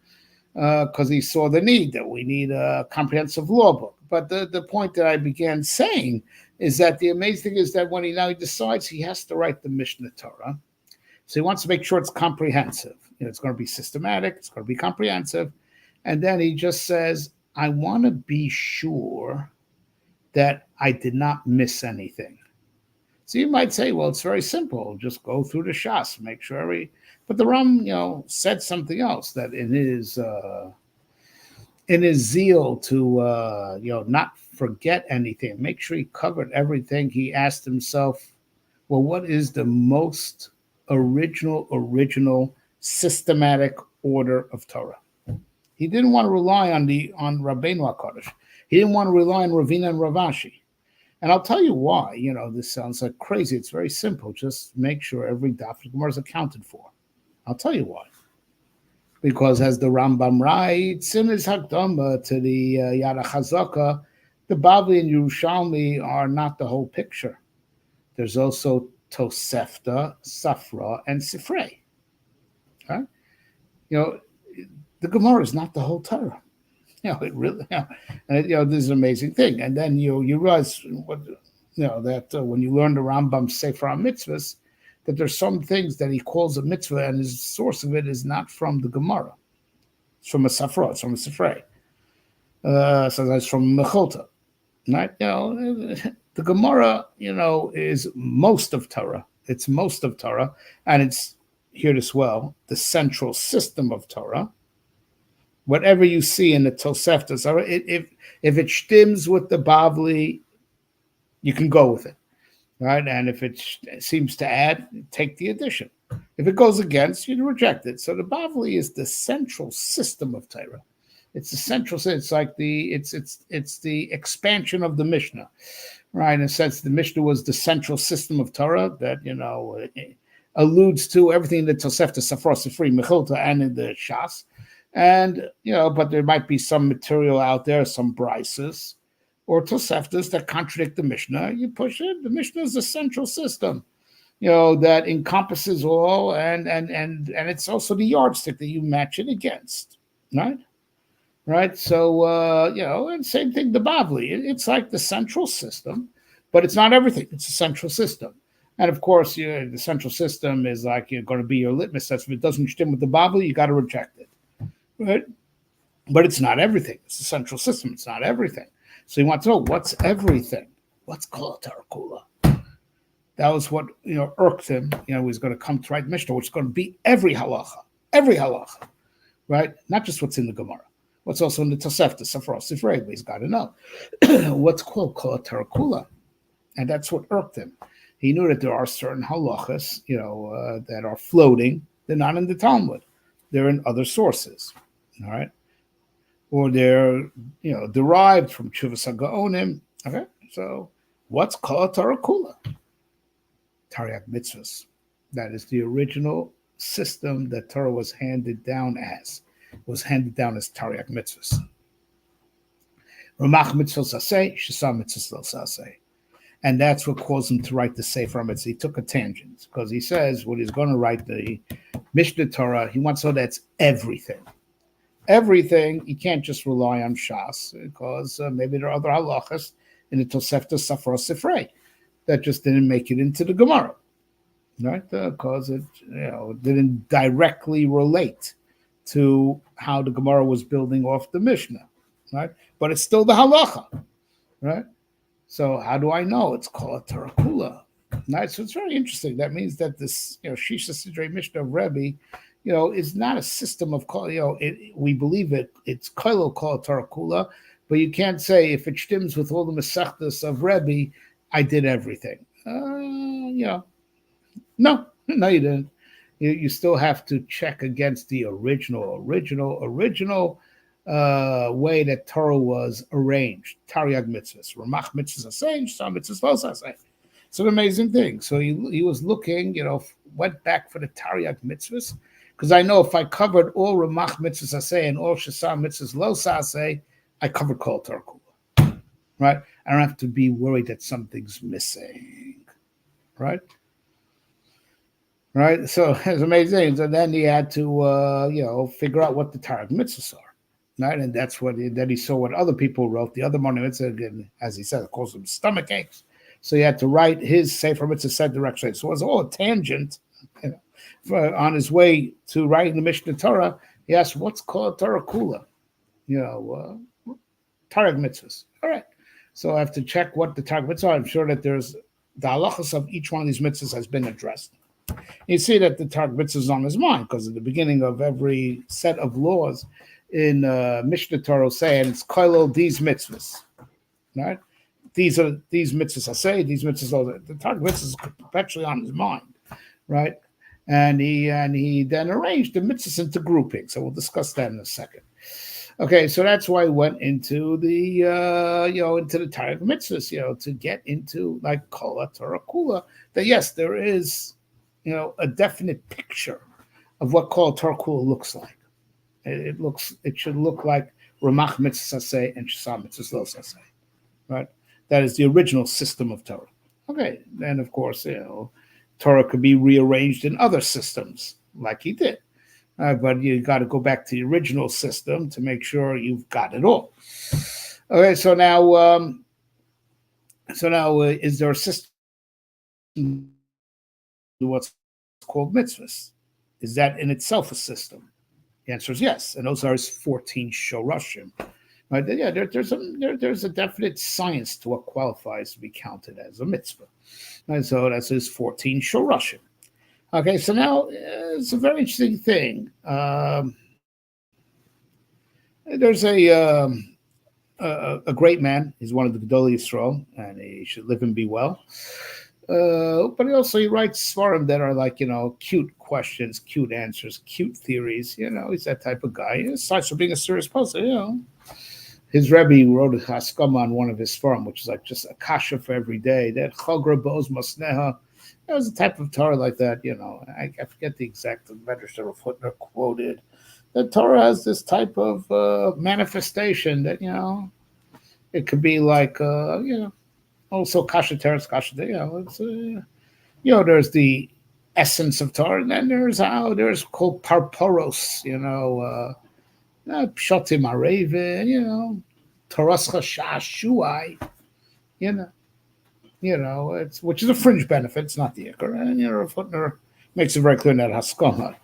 because he saw the need that we need a comprehensive law book. But the point that I began saying is that the amazing thing is that when he decides he has to write the Mishnah Torah, so he wants to make sure it's comprehensive. It's going to be systematic, it's going to be comprehensive, and then he just says, I want to be sure that I did not miss anything. So you might say, well, it's very simple. Just go through the Shas, make sure But the Ram, said something else, that in his zeal to, not forget anything, make sure he covered everything. He asked himself, well, what is the most original systematic order of Torah? He didn't want to rely on Rabbeinu HaKadosh. He didn't want to rely on Ravina and Ravashi. And I'll tell you why. This sounds like crazy. It's very simple. Just make sure every daf of Gemara is accounted for. I'll tell you why. Because as the Rambam writes in his Hakdama to the Yada Chazaka, the Bavli and Yerushalmi are not the whole picture. There's also Tosefta, Safra, and Sifrei. Okay? The The Gemara is not the whole Torah. It really, and this is an amazing thing. And then you realize what that when you learn the Rambam Sefer HaMitzvahs, that there's some things that he calls a mitzvah, and his source of it is not from the Gemara. It's from a Safra, it's from a Sifrei. So that's from Mechilta, right? The Gemara, is most of Torah. It's most of Torah, and it's, hear this well, the central system of Torah. Whatever you see in the Toseftas, if it stims with the Bavli, you can go with it, right? And if it seems to add, take the addition. If it goes against, you reject it. So the Bavli is the central system of Torah. It's the central. It's like it's the expansion of the Mishnah, right? In a sense, the Mishnah was the central system of Torah that alludes to everything in the Tosefta, Safra, Sifri, Mechilta, and in the Shas. And but there might be some material out there, some brises or Toseftas that contradict the Mishnah. You push it. The Mishnah is the central system, that encompasses all, and it's also the yardstick that you match it against, right? Right. So and same thing, the Bavli. It's like the central system, but it's not everything. It's a central system. And of course, the central system is like going to be your litmus test. If it doesn't stem with the Bavli, you got to reject it. Right? But it's not everything. It's the central system. It's not everything. So you want to know what's everything. What's Kol Tarakula? That was what irked him. He was going to come to write Mishnah, which is going to be every halacha, right? Not just what's in the Gemara. What's also in the Tosefta, Safra, Sifrei, but he's got to know what's called Kol Tarakula, and that's what irked him. He knew that there are certain halachas, that are floating. They're not in the Talmud. They're in other sources, all right? Or they're, derived from Tshuvas HaGaonim. Okay, so what's Kol Tarakula? Taryag Mitzvahs. That is the original system that Torah was handed down as. Taryag Mitzvahs. Ramach Mitzvahs Aseh, Shesam Mitzvahs Aseh. And that's what caused him to write the Sefer HaMitzvahs. He took a tangent because he says when he's going to write the Mishnah Torah, he wants to know that's everything. Everything. You can't just rely on Shas because maybe there are other halachas in the Tosefta, Safra, Sifrei that just didn't make it into the Gemara, right? Because it didn't directly relate to how the Gemara was building off the Mishnah, right? But it's still the halacha, right? So how do I know? It's called Tarakula. Right? So it's very interesting. That means that this, Shisha Sidrei Mishnah of Rebbe, is not a system of, we believe it's Kailo called Tarakula, but you can't say if it stims with all the Masechtas of Rebbe, I did everything. No, you didn't. You still have to check against the original way that Torah was arranged. Taryag mitzvahs, Ramach mitzvahs asay, some mitzvahs los asay. It's an amazing thing. So he was looking, went back for the Taryag mitzvahs, because I know if I covered all Ramach mitzvahs asay and all Shesam mitzvahs los asay, I covered Kol Tarakula, right? I don't have to be worried that something's missing, right? Right, so it's amazing. So then he had to, figure out what the Taryag mitzvahs are. Right, and that's what then he saw what other people wrote. The other morning mitzvah, again, as he said, it caused him stomach aches. So he had to write his Sefer Mitzvah said directly. So it was all a tangent. On his way to writing the Mishnah Torah, he asked, "What's called Torah Kula?" Taryag mitzvahs. All right. So I have to check what the Taryag mitzvahs are. I'm sure that there's the halachas of each one of these mitzvahs has been addressed. You see that the Taryag mitzvahs is on his mind because at the beginning of every set of laws in Mishnah Torah saying it's koilo these mitzvahs, right? These mitzvahs I say, these mitzvahs, the Taryag mitzvahs is perpetually on his mind, right? And he then arranged the mitzvahs into groupings. So we'll discuss that in a second. Okay, so that's why I went into the into the Taryag mitzvahs, to get into like Kol Torah Kula. That yes, there is a definite picture of what Kol Torah Kula looks like. It should look like Ramach mitzvah say and Shesam mitzvah lo say, right? That is the original system of Torah. Okay, and of course, Torah could be rearranged in other systems, like he did, But you got to go back to the original system to make sure you've got it all. Okay, so now, is there a system to what's called mitzvahs? Is that in itself a system? The answer is yes, and those are his 14 shorashim. Right? Yeah, there's a definite science to what qualifies to be counted as a mitzvah. And so that's his 14 shorashim. Okay, so now it's a very interesting thing. There's a great man. He's one of the Gedolei Yisrael, and he should live and be well. But he writes svarim that are like, cute questions, cute answers, cute theories. He's that type of guy. Aside from being a serious person, his Rebbe wrote a haskama on one of his svarim, which is like just a kasha for every day. That chogra bo'oz masneha. It was a type of Torah like that. I forget the exact Medrash of Footner quoted. The Torah has this type of manifestation that it could be like also kasha teres kasha. It's there's the essence of Torah, and then there's called parporos. Pshatim arevin. Torascha shashuai. It's which is a fringe benefit. It's not the ikar, and Footner makes it very clear in that haskama.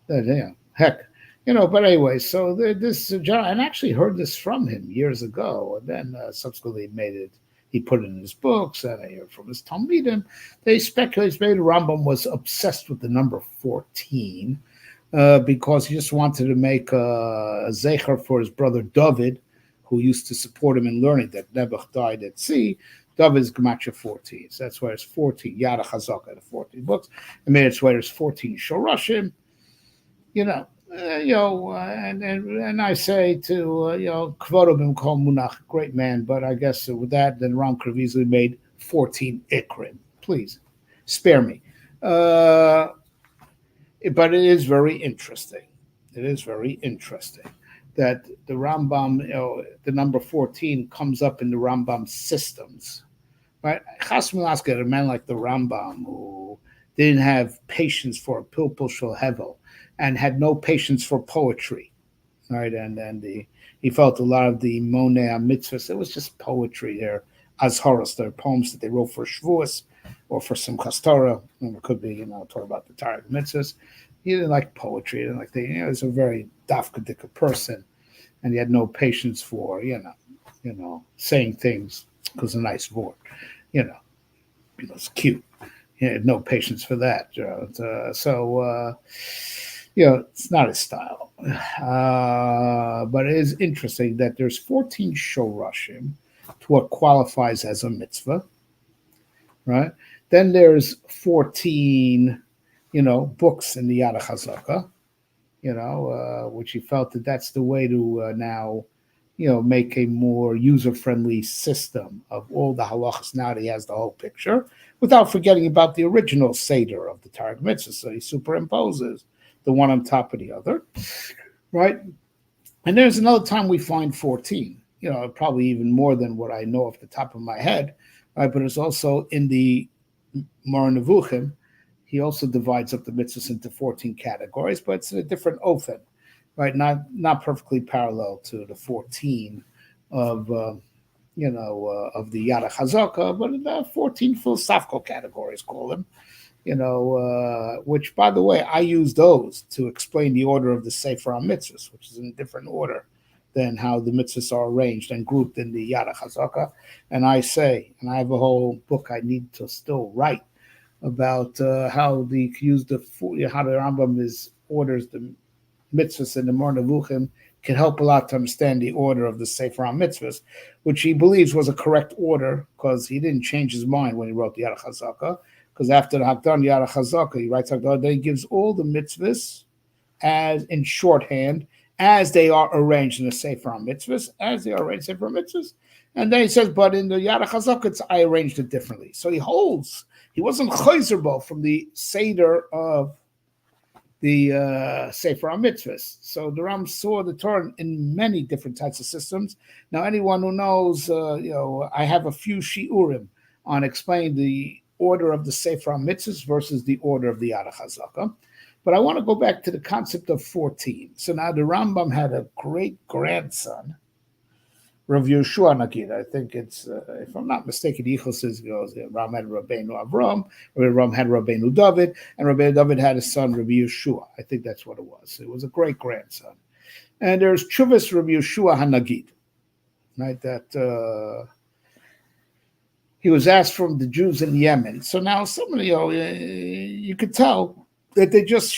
That heck. But anyway, so this John, and I actually heard this from him years ago, and then subsequently he put it in his books, and I heard from his Talmidim. They speculate maybe the Rambam was obsessed with the number 14 because he just wanted to make a zecher for his brother David, who used to support him in learning that Nebuch died at sea. David's Gematria 14, so that's why there's 14 Yada Chazaka, the 14 books. I mean, it's why there's 14 Shorashim. And I say to Kvodo Bimkol Munach, great man, but I guess with that, then Ram could have easily made 14 Ikrim. Please spare me. But it is very interesting. It is very interesting that the Rambam, the number 14 comes up in the Rambam systems. Right? Chas Milaska, a man like the Rambam who didn't have patience for a pilpul shel hevel, and had no patience for poetry, right? And he felt a lot of the monei mitzvahs. It was just poetry. They're azharos, they're poems that they wrote for Shavuos or for some Torah. It could be, talk about the Torah mitzvahs. He didn't like poetry. He didn't like he was a very dafkadika person, and he had no patience for saying things because a nice word, it's cute. He had no patience for that. It's not his style. But it is interesting that there's 14 shorashim to what qualifies as a mitzvah, right? Then there's 14, books in the Yada Chazaka, which he felt that that's the way to now, make a more user-friendly system of all the halachas. Now that he has the whole picture, without forgetting about the original Seder of the Targum Mitzvah. So he superimposes the one on top of the other, right? And there's another time we find 14, probably even more than what I know off the top of my head, right? But it's also in the Moreh Nevuchim. He also divides up the mitzvahs into 14 categories, but it's in a different ofen, right? Not perfectly parallel to the 14 of of the Yada Chazaka, but about 14 philosophical categories, call them, which, by the way, I use those to explain the order of the Sefer HaMitzvahs, which is in a different order than how the mitzvahs are arranged and grouped in the Yada Chazaka. And I say, and I have a whole book I need to still write about how the Rambam orders the mitzvahs and the Moreh Nevuchim can help a lot to understand the order of the Sefer HaMitzvahs, which he believes was a correct order because he didn't change his mind when he wrote the Yada Chazaka. Because after the Hakdan Yada Chazaka, he writes Hakdan, then he gives all the mitzvahs as in shorthand as they are arranged in the Sefer HaMitzvahs, as they are arranged in the Sefer HaMitzvahs. And then he says, but in the Yada Chazaka, I arranged it differently. So he wasn't chayzerbo from the Seder of the Sefer HaMitzvahs. So the Ram saw the Torah in many different types of systems. Now, anyone who knows, I have a few shiurim on explaining the order of the Sefer HaMitzvahs versus the order of the Yada Chazaka. But I want to go back to the concept of 14. So now the Rambam had a great grandson, Rav Yehoshua Nagid. I think it's, if I'm not mistaken, Yichel says, Ram had Rabbeinu Avram, Ram had Rabbeinu David, and Rabbeinu David had his son, Rav Yehoshua. I think that's what it was. It was a great grandson. And there's Teves Rav Yehoshua HaNagid, right? That he was asked from the Jews in Yemen. So now somebody, you could tell that they just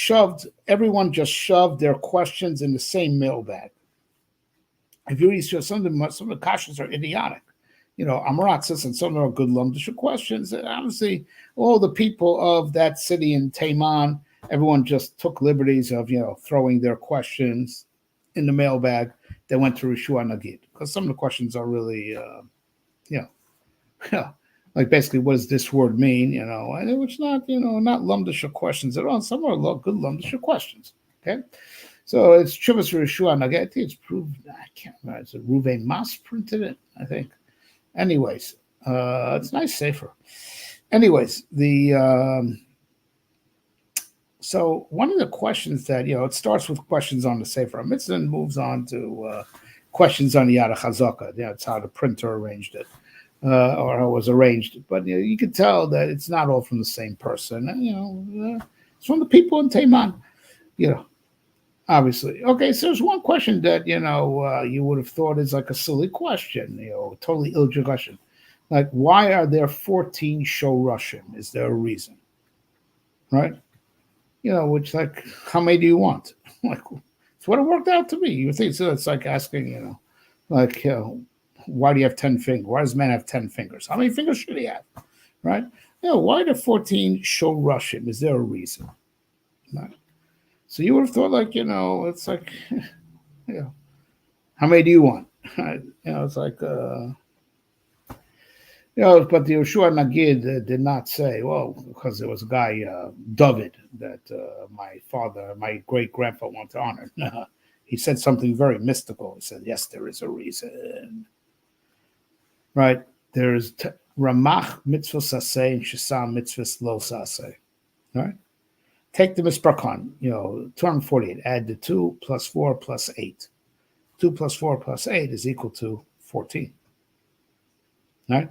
everyone just shoved their questions in the same mailbag. If you read some of the kashas are idiotic. Amaratzis and some are good lumdish questions. And honestly, all the people of that city in Taiman, everyone just took liberties of, throwing their questions in the mailbag that went to Yehoshua Nagid. Because some of the questions are really, like basically, what does this word mean? And which not lumdish questions at all. Some are good lumdish questions. Okay. So it's Teves Yehoshua Nagid. I think it's proved. I can't remember. It's a Ruvain Mas printed it, I think. Anyways, it's nice safer. Anyways, so one of the questions that it starts with questions on the Sefer HaMitzvah and moves on to questions on the Yad HaChazaka. That's how the printer arranged it, or how it was arranged. But you can tell that it's not all from the same person. It's from the people in Taiman. Obviously. Okay, so there's one question that, you would have thought is like a silly question, totally illegitimate question. Like, why are there 14 Shorushim? Is there a reason? Right? Which, like, how many do you want? Like, it's what it worked out to be. You think so? It's like asking, why do you have 10 fingers? Why does man have 10 fingers? How many fingers should he have? Right? Why are there 14 Shorushim? Is there a reason? Right? So you would have thought, like, it's like, how many do you want? It's like, but the Yehoshua Nagid did not say, well, because there was a guy, David, that my great-grandfather wanted to honor. No, he said something very mystical. He said, yes, there is a reason. Right? There's Ramach mitzvah saseh and Shesam mitzvah lo saseh. Right? Take the Misparkon, 248. Add the 2 plus 4 plus 8. 2 plus 4 plus 8 is equal to 14. Right?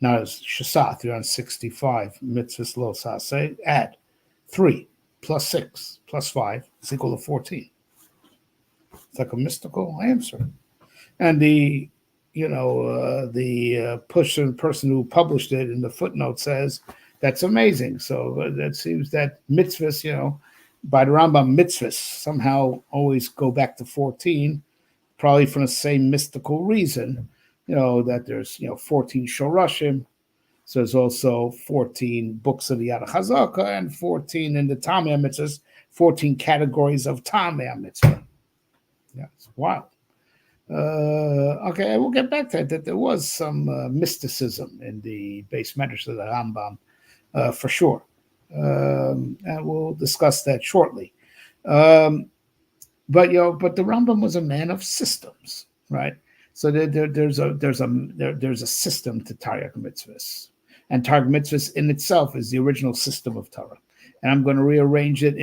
Now it's Shesah, 365. Mitzvahs lo saseh. Add 3 plus 6 plus 5 is equal to 14. It's like a mystical answer. And the person who published it in the footnote says, that's amazing. So that seems that mitzvahs, by the Rambam, mitzvahs somehow always go back to 14, probably from the same mystical reason, that there's, 14 Shorushim. So there's also 14 books of the Yad HaChazaka and 14 in the Tamei mitzvahs, 14 categories of Tamei mitzvah. Yeah, it's wild. Okay, we'll get back to that there was some mysticism in the base medrash of the Rambam. For sure. And we'll discuss that shortly. But the Rambam was a man of systems, right? So there's a system to Taryag mitzvahs, and Taryag mitzvahs in itself is the original system of Torah. And I'm going to rearrange it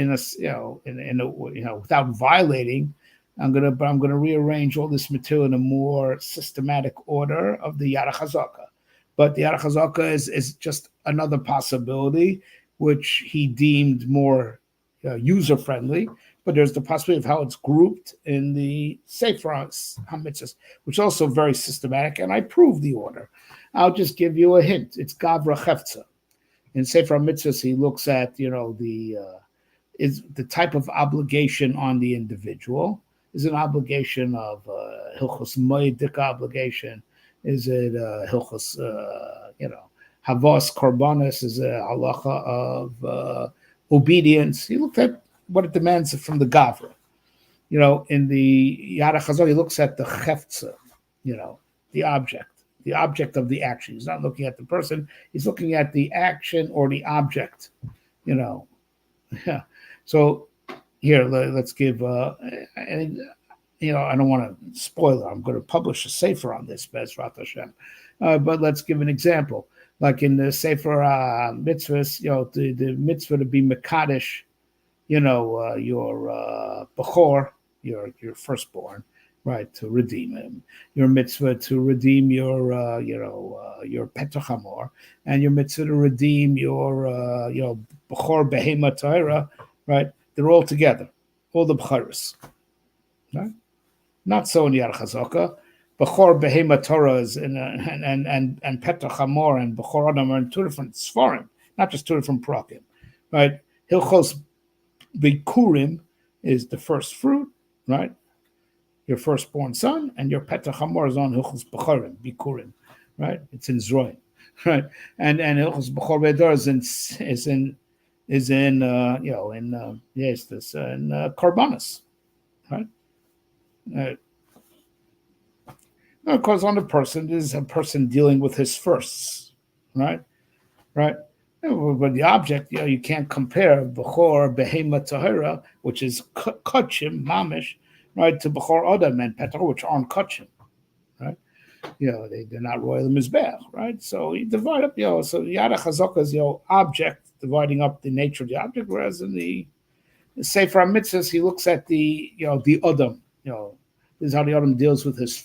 without violating. I'm going to rearrange all this material in a more systematic order of the Yad HaChazaka. But the Yad HaChazaka is just another possibility, which he deemed more user-friendly. But there's the possibility of how it's grouped in the Sefer HaMitzvahs, which is also very systematic. And I prove the order. I'll just give you a hint. It's Gavra Chefza. In Sefer HaMitzvahs, he looks at, is the type of obligation on the individual. Is an obligation of Hilchos Moedik obligation. Is it Hilchos, Havas Korbanos? Is it halacha of obedience? He looked at what it demands from the Gavra. In the Yad HaChazaka, he looks at the Chefza, the object of the action. He's not looking at the person. He's looking at the action or the object, So here, let's give, I don't want to spoil it. I'm going to publish a sefer on this, Bezrat Hashem. But let's give an example. Like in the Sefer Mitzvahs, the mitzvah to be Mekadesh your Bechor, your firstborn, right, to redeem him. Your mitzvah to redeem your Petach, and your mitzvah to redeem your Bechor Behema Torah, right? They're all together, all the Bechoros, right? Not so in Yad Chazaka. Bechor Behema Torah is and Petach Hamor and Bechor Adam are in two different Sfarim, not just two different Prakim, right? Hilchos Bikurim is the first fruit, right? Your firstborn son, and your Petach Hamor is on Hilchos Bechorim, Bikurim, right? It's in Zroim, right? And Hilchos Bechor Vedor is in Karbanis, right? Of course, on the person is a person dealing with his firsts, right? Right. But the object, you can't compare Bechor Behema Tahira, which is Kachim Mamish, right, to Bechor Adam and Petach, which aren't Kachim, right? They're not royal mizbech, right? So you divide up, so Yad Chazaka is object, dividing up the nature of the object, whereas in the Sefer HaMitzvahs, he looks at the Adam, this is how the Adam deals with his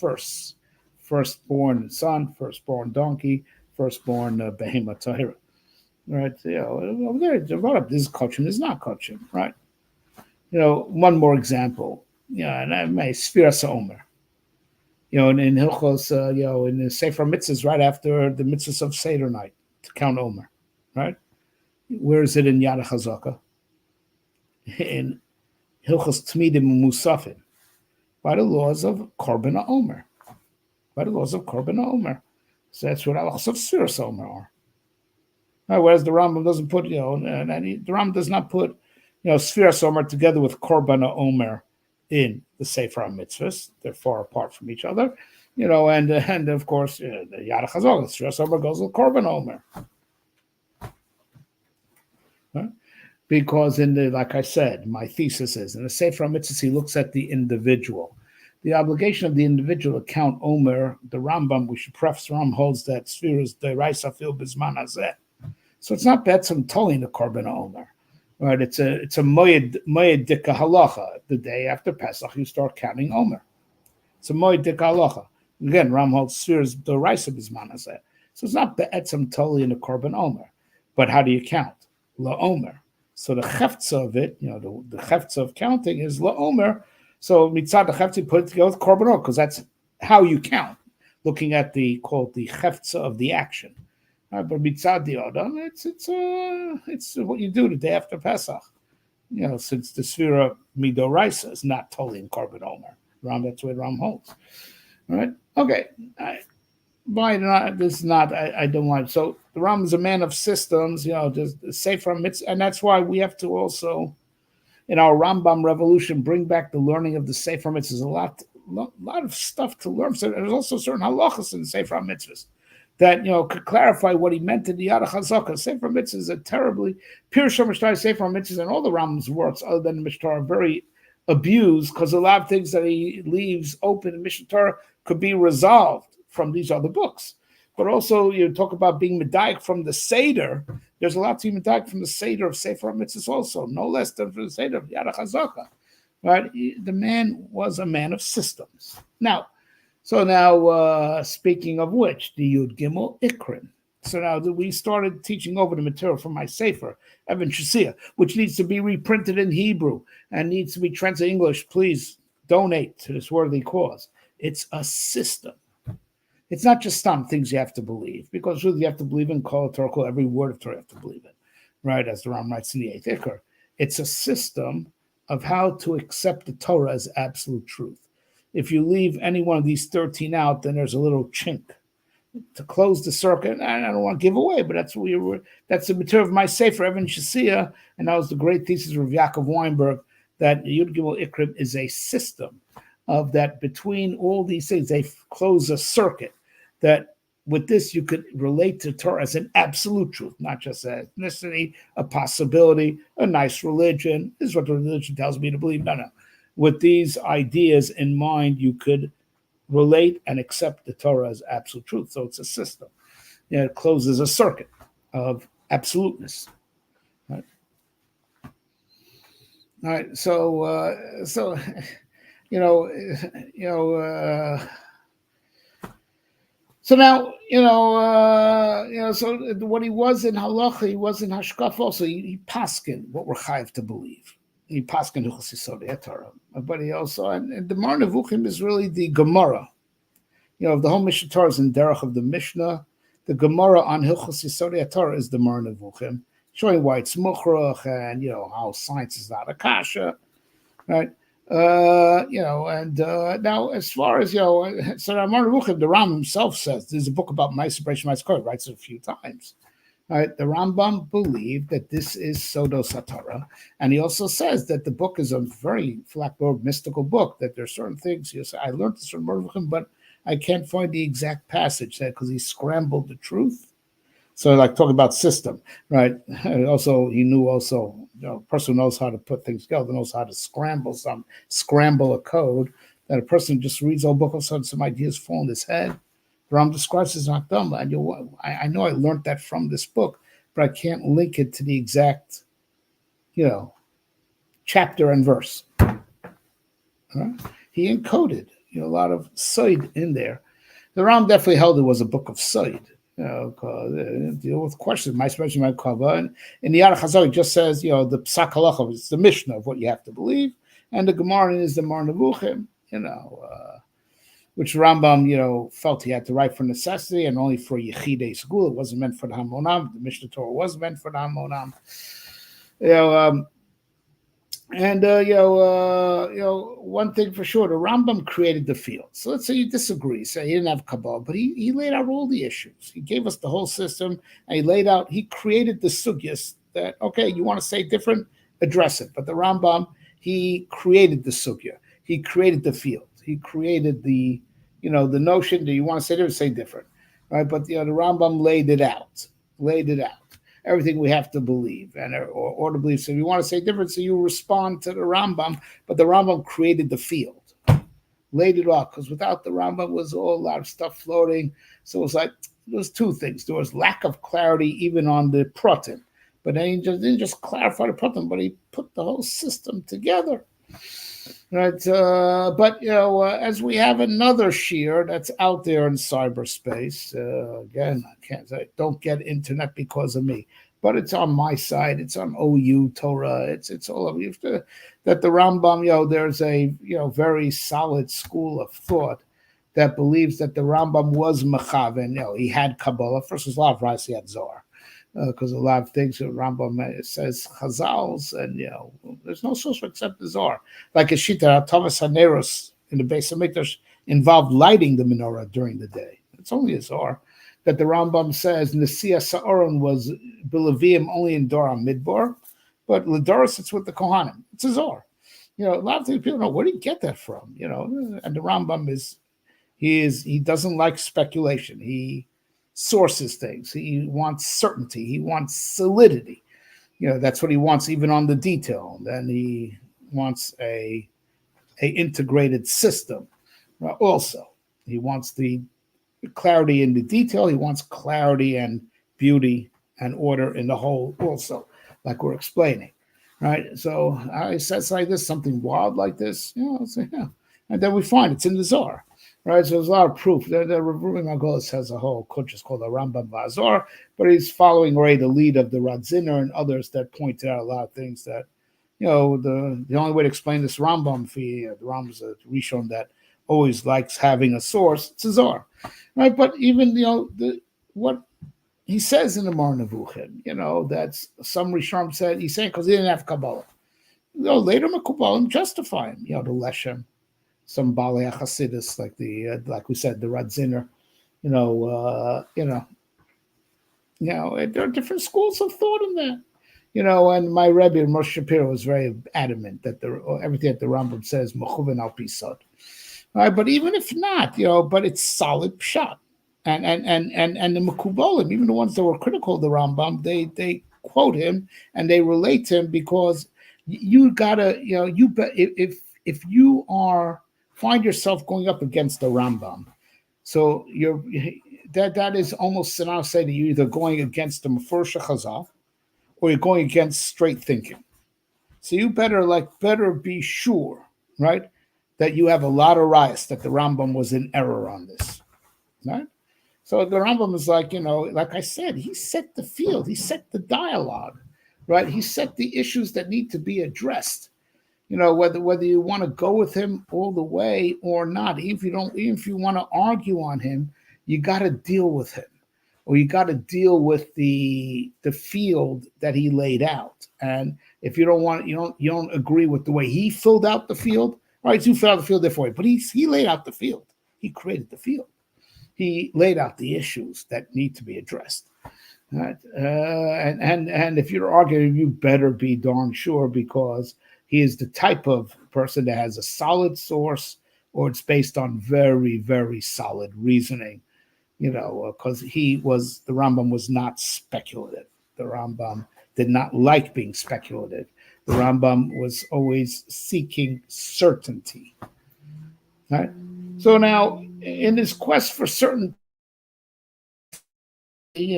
firstborn son, firstborn donkey, firstborn Behema Tahira. Right, over there, this is Kachim, this is not Kachim, right? One more example, and I may Sfiras Omer, in Hilchos, in the Sefer Mitzvahs, right after the Mitzvahs of Seder night, to count Omer, right? Where is it in Yad Chazaka? In Hilchos Tmidim Musafim, by the laws of Korban Omer, So that's what halachos of Sfiras Omer are. Whereas the Rambam doesn't put, the Rambam does not put, Sfiras Omer together with Korban Omer in the Sefer HaMitzvahs. They're far apart from each other, and of course, the Yad Chazal, Sfiras Omer goes with Korban Omer. Because like I said, my thesis is, in the Sefer HaMitzvahs, he looks at the individual. The obligation of the individual to count Omer, the Rambam, we should preface, Rambam holds that Sfiras Deiraisa Fil Bizman Hazeh. So it's not Betzim Tolin the Korban Omer, right? It's a Moed Dika Halacha. The day after Pesach, you start counting Omer. It's a Moed Dika Halacha. Again, Ram holds Sfiras Doraisa Bizman Hazeh. So it's not Betzim Tolin the Korban Omer. But how do you count? La Omer. So the Cheftza of it, the Cheftza of counting is La Omer. So Mitzad the Cheftza, put it together with Korban Omer, because that's how you count, looking at the Cheftza of the action. But mitzad the Adam, it's what you do the day after Pesach. Since the Sfira Midoraisa is not totally in Korban Omer. That's where Ram holds. All right? Okay. I don't want. So the Ram is a man of systems, just Sefer Mitzvah, and that's why we have to also, in our Rambam revolution, bring back the learning of the Sefer Mitzvahs. There's a lot of stuff to learn. So there's also certain halachas in the Sefer Mitzvahs that could clarify what he meant in the Yad Chazaka. Sefer Mitzvahs is a terribly Pirush HaMishtar, Sefer Mitzvahs, and all the Rambam's works other than the Mishtar are very abused, because a lot of things that he leaves open in Mishtar could be resolved from these other books. But also, you talk about being medayik from the Seder. There's a lot to be medayik from the Seder of Sefer Mitzvahs also, no less than from the Seder of Yad Chazaka. Right? The man was a man of systems. Now, speaking of which, the Yud Gimel Ikrin. So now we started teaching over the material from my Sefer, Evan Shasiah, which needs to be reprinted in Hebrew and needs to be translated in English. Please donate to this worthy cause. It's a system. It's not just some things you have to believe, because really you have to believe in Kol Torah, every word of Torah you have to believe in, right? As the Ram writes in the 8th Ikar. It's a system of how to accept the Torah as absolute truth. If you leave any one of these 13 out, then there's a little chink. To close the circuit, I don't want to give away, but that's the material of my Sefer, Evan Shasiah, and that was the great thesis of Yaakov Weinberg, that Yud Gimel Ikrim is a system of that between all these things. They close a circuit that with this you could relate to Torah as an absolute truth, not just an ethnicity, a possibility, a nice religion. This is what the religion tells me to believe. No. With these ideas in mind, you could relate and accept the Torah as absolute truth. So it's a system. It closes a circuit of absoluteness. Right? All right, so you know, you know. So now, so what he was in halacha, he was in hashkaf also. He paskin what we're chayiv to believe. He paskin hilchos yisodei Torah, but he also and the Mar Nevuchim is really the Gemara. The whole Mishnah Torah is in derech of the Mishnah. The Gemara on hilchos yisodei Torah is the Mar Nevuchim, showing why it's muchrach and how science is not a kasha, right? Now as far as so Ramar Ruchim, the Ram himself says there's a book about Ma'aser Bereish Ma'aser Korah, writes it a few times. Right, the Rambam believed that this is Sodo Satara, and he also says that the book is a very flat-board mystical book. That there are certain things I learned this from Ruchim, but I can't find the exact passage because he scrambled the truth. So, like talking about system, right? And also, he knew a person who knows how to put things together, knows how to scramble a code. That a person just reads a book, all of a sudden some ideas fall in his head. Ram describes as not dumb. And I know I learned that from this book, but I can't link it to the exact, chapter and verse. Right? He encoded, a lot of Soid in there. The Ram definitely held it was a book of Soid. Deal with questions. My special my cover, and in the Yahrtzeit it just says, the Psak Halacha is the Mishnah of what you have to believe, and the Gemara is the Mar Nevuchim, which Rambam, felt he had to write for necessity and only for Yechidei school. It wasn't meant for the Hamonam. The Mishnah Torah was meant for the Hamonam. One thing for sure, the Rambam created the field. So let's say you disagree, say he didn't have Kabbalah, but he laid out all the issues. He gave us the whole system, and he created the sugyas that, okay, you want to say different, address it. But the Rambam, he created the sugya. He created the field. He created the notion that you want to say different, right? But, the Rambam laid it out. Everything we have to believe or to believe. So if you want to say different, so you respond to the Rambam, but the Rambam created the field, laid it off, because without the Rambam was all a lot of stuff floating. So it was like, there was two things. There was lack of clarity even on the protim, but then he didn't just clarify the protim, but he put the whole system together. Right, but as we have another shear that's out there in cyberspace, again, I can't say don't get internet because of me, but it's on my side. It's on OU Torah. It's all of you. That the Rambam, there's a very solid school of thought that believes that the Rambam was mechaven. He had Kabbalah. First, there's a lot of rice. He had Zohar. Because a lot of things that Rambam says Chazals, and there's no source except the Zohar. Like a Shita, Thomas Haneros in the Beis Hamikdash involved lighting the menorah during the day. It's only a Zohar. That the Rambam says Nesiya Sa'aron was Bilavim only in Dora Midbar, but Ladoris it's with the Kohanim. It's a Zohar. A lot of things people know, where do you get that from? And the Rambam he doesn't like speculation. He sources things. He wants certainty. He wants solidity. That's what he wants even on the detail. Then he wants a integrated system. Also, he wants the clarity in the detail. He wants clarity and beauty and order in the whole also, like we're explaining. Right? So I says like this, something wild like this, and then we find it's in the Zohar. Right, so there's a lot of proof. The Rambam Agolis has a whole kuntres called the Rambam Vazor, but he's following the lead of the Radziner and others that point out a lot of things that, the only way to explain this Rambam, the Rambam's a Rishon that always likes having a source, it's a Zohar. Right, but even, what he says in the Mar Nevuchim, that's some Rishon said, he's saying because he didn't have Kabbalah. Later Mekubalim justify him, the Leshem. Some Balei Hasidus, like we said, the Radziner, there are different schools of thought in that, and my Rebbe Moshe Shapiro was very adamant that everything that the Rambam says mechuven al pisod, right? But even if not, but it's solid pshat, and the Mekubalim, even the ones that were critical of the Rambam, they quote him and they relate to him because you gotta, if you find yourself going up against the Rambam, so that is almost, and I'll say that you're either going against the Mefursha Chazal or you're going against straight thinking. So you better be sure, right, that you have a lot of rayas that the Rambam was in error on this, right? So the Rambam is like, like I said, he set the field, he set the dialogue, right? He set the issues that need to be addressed. Whether you want to go with him all the way or not, even if you want to argue on him, you got to deal with him, or you got to deal with the field that he laid out. And if you don't agree with the way he filled out the field, all right, you filled out the field different way, but he laid out the field. He created the field. He laid out the issues that need to be addressed. Right? And if you're arguing, you better be darn sure, because he is the type of person that has a solid source, or it's based on very, very solid reasoning. Because the Rambam was not speculative. The Rambam did not like being speculative. The Rambam was always seeking certainty. Right? So now, in his quest for certainty,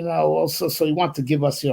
also, so he wants to give us, yeah,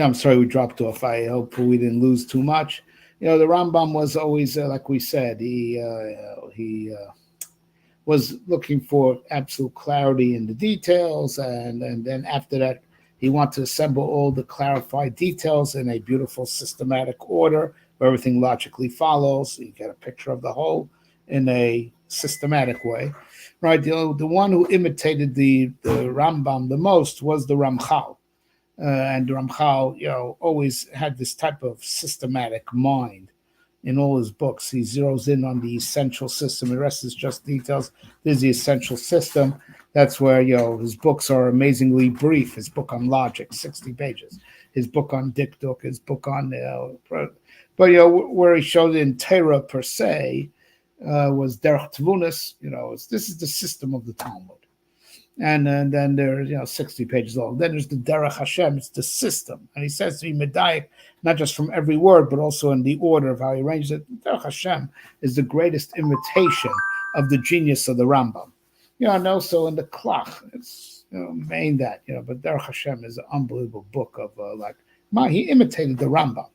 I'm sorry we dropped off. I hope we didn't lose too much. The Rambam was always, like we said, he was looking for absolute clarity in the details, and then after that, he wanted to assemble all the clarified details in a beautiful systematic order where everything logically follows. So you get a picture of the whole in a systematic way, right? The one who imitated the Rambam the most was the Ramchal. And Ramchal, always had this type of systematic mind in all his books. He zeroes in on the essential system. The rest is just details. There's the essential system. That's where, his books are amazingly brief. His book on logic, 60 pages. His book on dikduk, his book on, but, where he showed in Torah per se was Derech Tvunis. This is the system of the Talmud. And then there's 60 pages long. Then there's the Derech Hashem. It's the system, and he says to be medayik, not just from every word, but also in the order of how he arranges it. Derech Hashem is the greatest imitation of the genius of the Rambam. And also in the Klach, it's main that But Derech Hashem is an unbelievable book of he imitated the Rambam.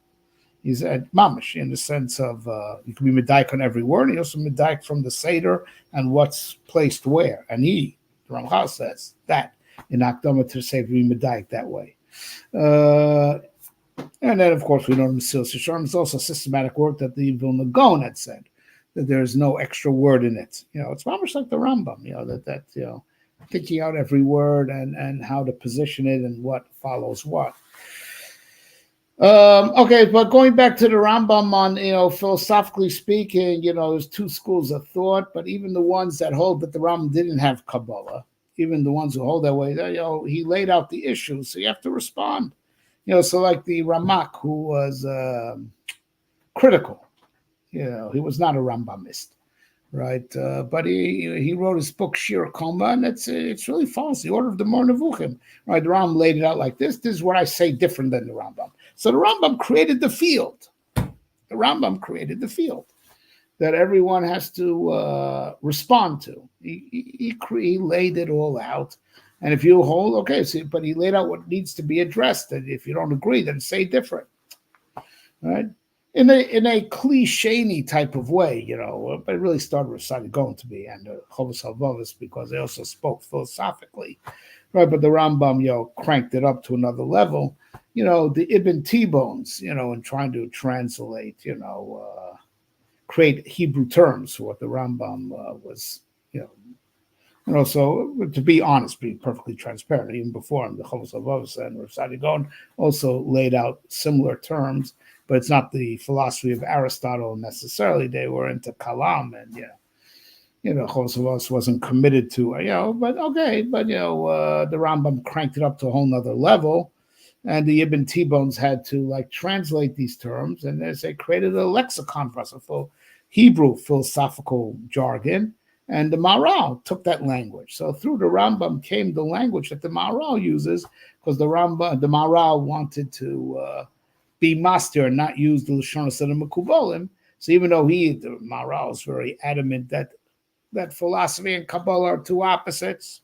He's at mamish in the sense of you can be medayik on every word. He also medayik from the seder and what's placed where, and the Ramchal says that in Akdama to say we medayik that way. And then, of course, we know Mesilas Yesharim is also systematic work that the Vilna Gaon had said, that there's no extra word in it. It's almost like the Rambam, that thinking out every word and how to position it and what follows what. Okay, but going back to the Rambam on, philosophically speaking, there's two schools of thought, but even the ones that hold that the Rambam didn't have Kabbalah, even the ones who hold that way, he laid out the issues, so you have to respond. So like the Ramak, who was critical, he was not a Rambamist, right? But he wrote his book Shir Koma, and it's really false. The order of the Mor Nevuchim, right? The Rambam laid it out like this. This is what I say different than the Rambam. So the Rambam created the field. The Rambam created the field that everyone has to respond to. He laid it all out. And if you hold, okay, but he laid out what needs to be addressed. And if you don't agree, then say different. Right? In a cliche type of way, but it really started with Sadi going to be and Chovos HaLevavos because they also spoke philosophically. Right, but the Rambam, cranked it up to another level. The Ibn T-Bones, in trying to translate, create Hebrew terms for what the Rambam was, so to be honest, be perfectly transparent, even before him, the Chovos HaLevavos and Rav Sadi Gaon also laid out similar terms, but it's not the philosophy of Aristotle necessarily. They were into Kalam and, Chovos HaLevavos wasn't committed to, but okay, but, the Rambam cranked it up to a whole nother level. And the Ibn T-Bones had to like translate these terms, and they created a lexicon for us, for Hebrew philosophical jargon. And the Maharal took that language. So through the Rambam came the language that the Maharal uses, because the Maharal wanted to be master and not use the Lashonos of the Mekubalim. So even though the Maharal is very adamant that philosophy and Kabbalah are two opposites,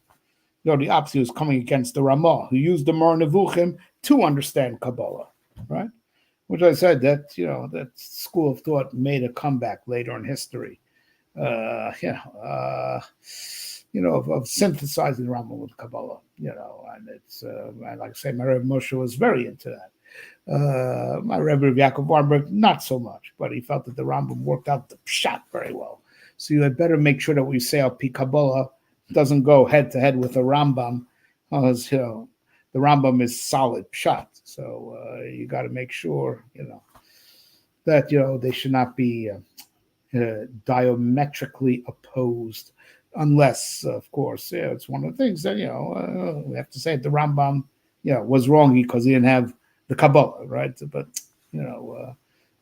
the opposite was coming against the Ramah, who used the Mar Nevuchim to understand Kabbalah, right? Which I said that that school of thought made a comeback later in history. Of synthesizing Rambam with Kabbalah, and it's and like I say, my Rebbe Moshe was very into that. My Rebbe Yaakov Weinberg, not so much, but he felt that the Rambam worked out the pshat very well. So you had better make sure that what you say al pi Kabbalah doesn't go head to head with the Rambam, because the Rambam is solid pshat. So you got to make sure that they should not be diametrically opposed, unless, of course, it's one of the things that we have to say the Rambam, was wrong because he didn't have the Kabbalah, right? But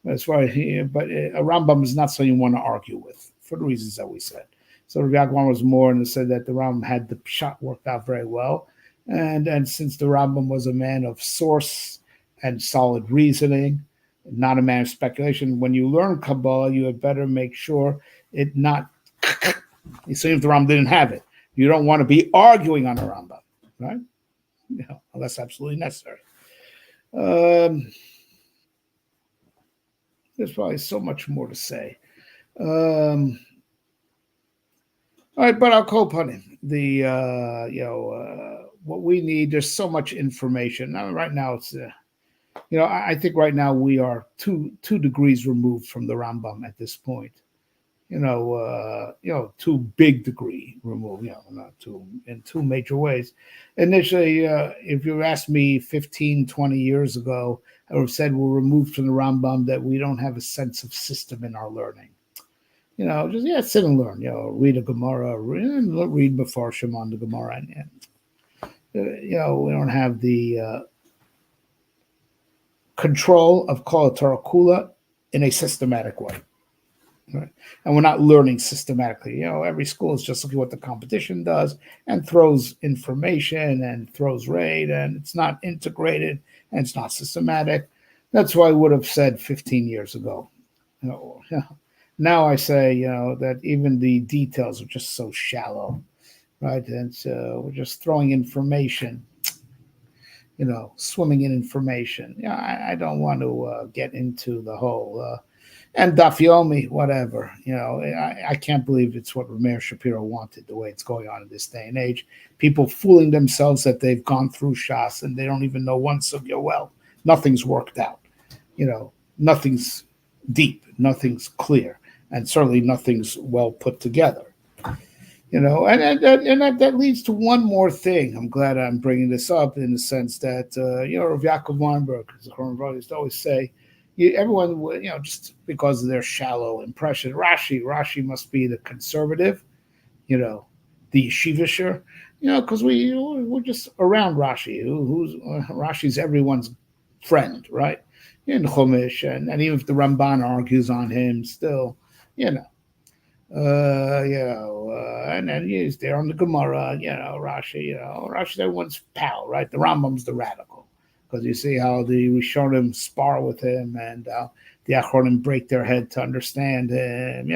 as far as a Rambam is not something you want to argue with for the reasons that we said. So Rav Yaakov was more and said that the Rambam had the pshat worked out very well, and since the Rambam was a man of source and solid reasoning, not a man of speculation, when you learn Kabbalah, you had better make sure it not. So if the Rambam didn't have it, you don't want to be arguing on the Rambam, right? Unless absolutely necessary. There's probably so much more to say. All right, but I'll call upon him. What we need. There's so much information. Now, right now, it's. I think right now we are two degrees removed from the Rambam at this point. 2 big degree removed. Not two in 2 major ways. Initially, if you asked me 15, 20 years ago, I would have said we're removed from the Rambam, that we don't have a sense of system in our learning. Just sit and learn. Read a Gemara, read Mefarshim on the Gemara, and we don't have the control of Kol Torah Kula in a systematic way, right? And we're not learning systematically. Every school is just looking at what the competition does and throws information and throws rate, and it's not integrated and it's not systematic. That's why I would have said 15 years ago. Now I say, that even the details are just so shallow, right? And so we're just throwing information, swimming in information. I don't want to get into the whole and Daf Yomi, whatever. I can't believe it's what Rameir Shapiro wanted, the way it's going on in this day and age. People fooling themselves that they've gone through Shas and they don't even know one sugya well. Nothing's worked out. Nothing's deep, nothing's clear, and certainly nothing's well put together. And that leads to one more thing. I'm glad I'm bringing this up in the sense that, Rav Yaakov Weinberg, the Chron used to always say, everyone, just because of their shallow impression, Rashi must be the conservative, the yeshivisher, because we're just around Rashi, who's Rashi's everyone's friend, right? In Chumash, and even if the Ramban argues on him, still, and then he's there on the Gemara, Rashi, Rashi's everyone's pal, right? The Rambam's the radical, because you see how the Rishonim spar with him, and the Achronim break their head to understand him,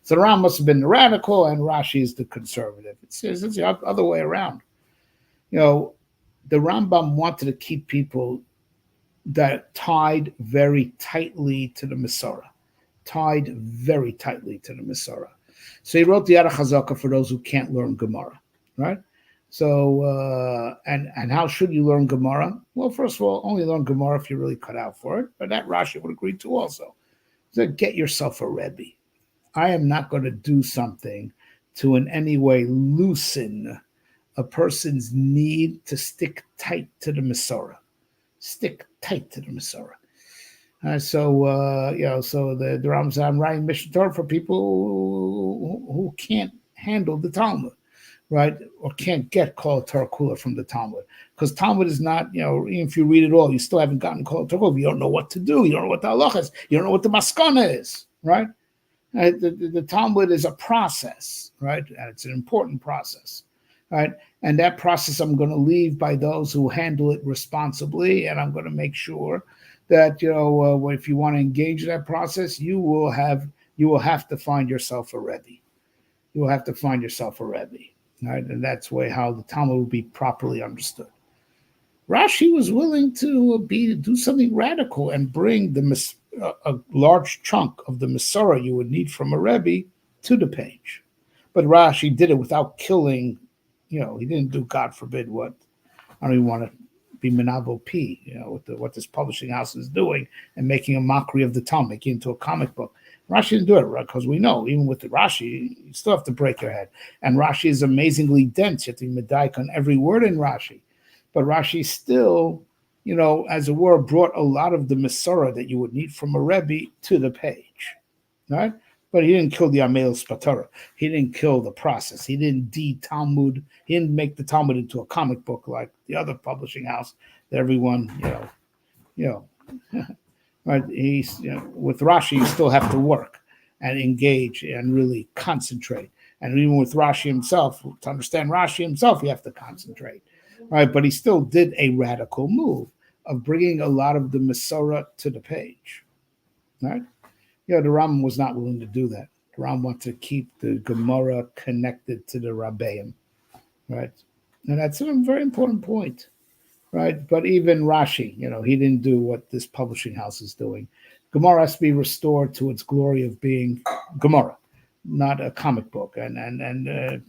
So the Rambam must have been the radical, and Rashi is the conservative. It's the other way around. The Rambam wanted to keep people that tied very tightly to the Masorah. So he wrote the Yad HaChazaka for those who can't learn Gemara, right? So, and how should you learn Gemara? Well, first of all, only learn Gemara if you're really cut out for it, but that Rashi would agree to also. So get yourself a Rebbe. I am not going to do something to in any way loosen a person's need to stick tight to the Masorah. Stick tight to the Masorah. So the Rambam, I'm writing Mishnah Torah for people who can't handle the Talmud, right? Or can't get Kol Torah Kula from the Talmud. Because Talmud is not, even if you read it all, you still haven't gotten Kol Torah Kula. You don't know what to do. You don't know what the halacha is. You don't know what the maskana is, right? The Talmud is a process, right? And it's an important process, right? And that process I'm going to leave by those who handle it responsibly. And I'm going to make sure that, if you want to engage in that process, you will have to find yourself a Rebbe. You will have to find yourself a Rebbe, right? And that's way how the Talmud will be properly understood. Rashi was willing to do something radical and bring a large chunk of the Masorah you would need from a Rebbe to the page. But Rashi did it without killing, he didn't do, God forbid, what, I don't even want to be Menabo P, what this publishing house is doing and making a mockery of the Talmud, making it into a comic book. Rashi didn't do it, right? Because we know, even with the Rashi, you still have to break your head. And Rashi is amazingly dense. You have to be medayek on every word in Rashi. But Rashi still, as it were, brought a lot of the Masorah that you would need from a Rebbe to the page, right? But he didn't kill the Amel Spatara. He didn't kill the process. He didn't de-Talmud. He didn't make the Talmud into a comic book like the other publishing house that everyone, right? With Rashi, you still have to work and engage and really concentrate. And even with Rashi himself, to understand Rashi himself, you have to concentrate. Right, but he still did a radical move of bringing a lot of the Masorah to the page. Right? The Rambam was not willing to do that. The Rambam wanted to keep the Gemara connected to the Rabbeim. Right? And that's a very important point. Right? But even Rashi, he didn't do what this publishing house is doing. Gemara has to be restored to its glory of being Gemara, not a comic book, and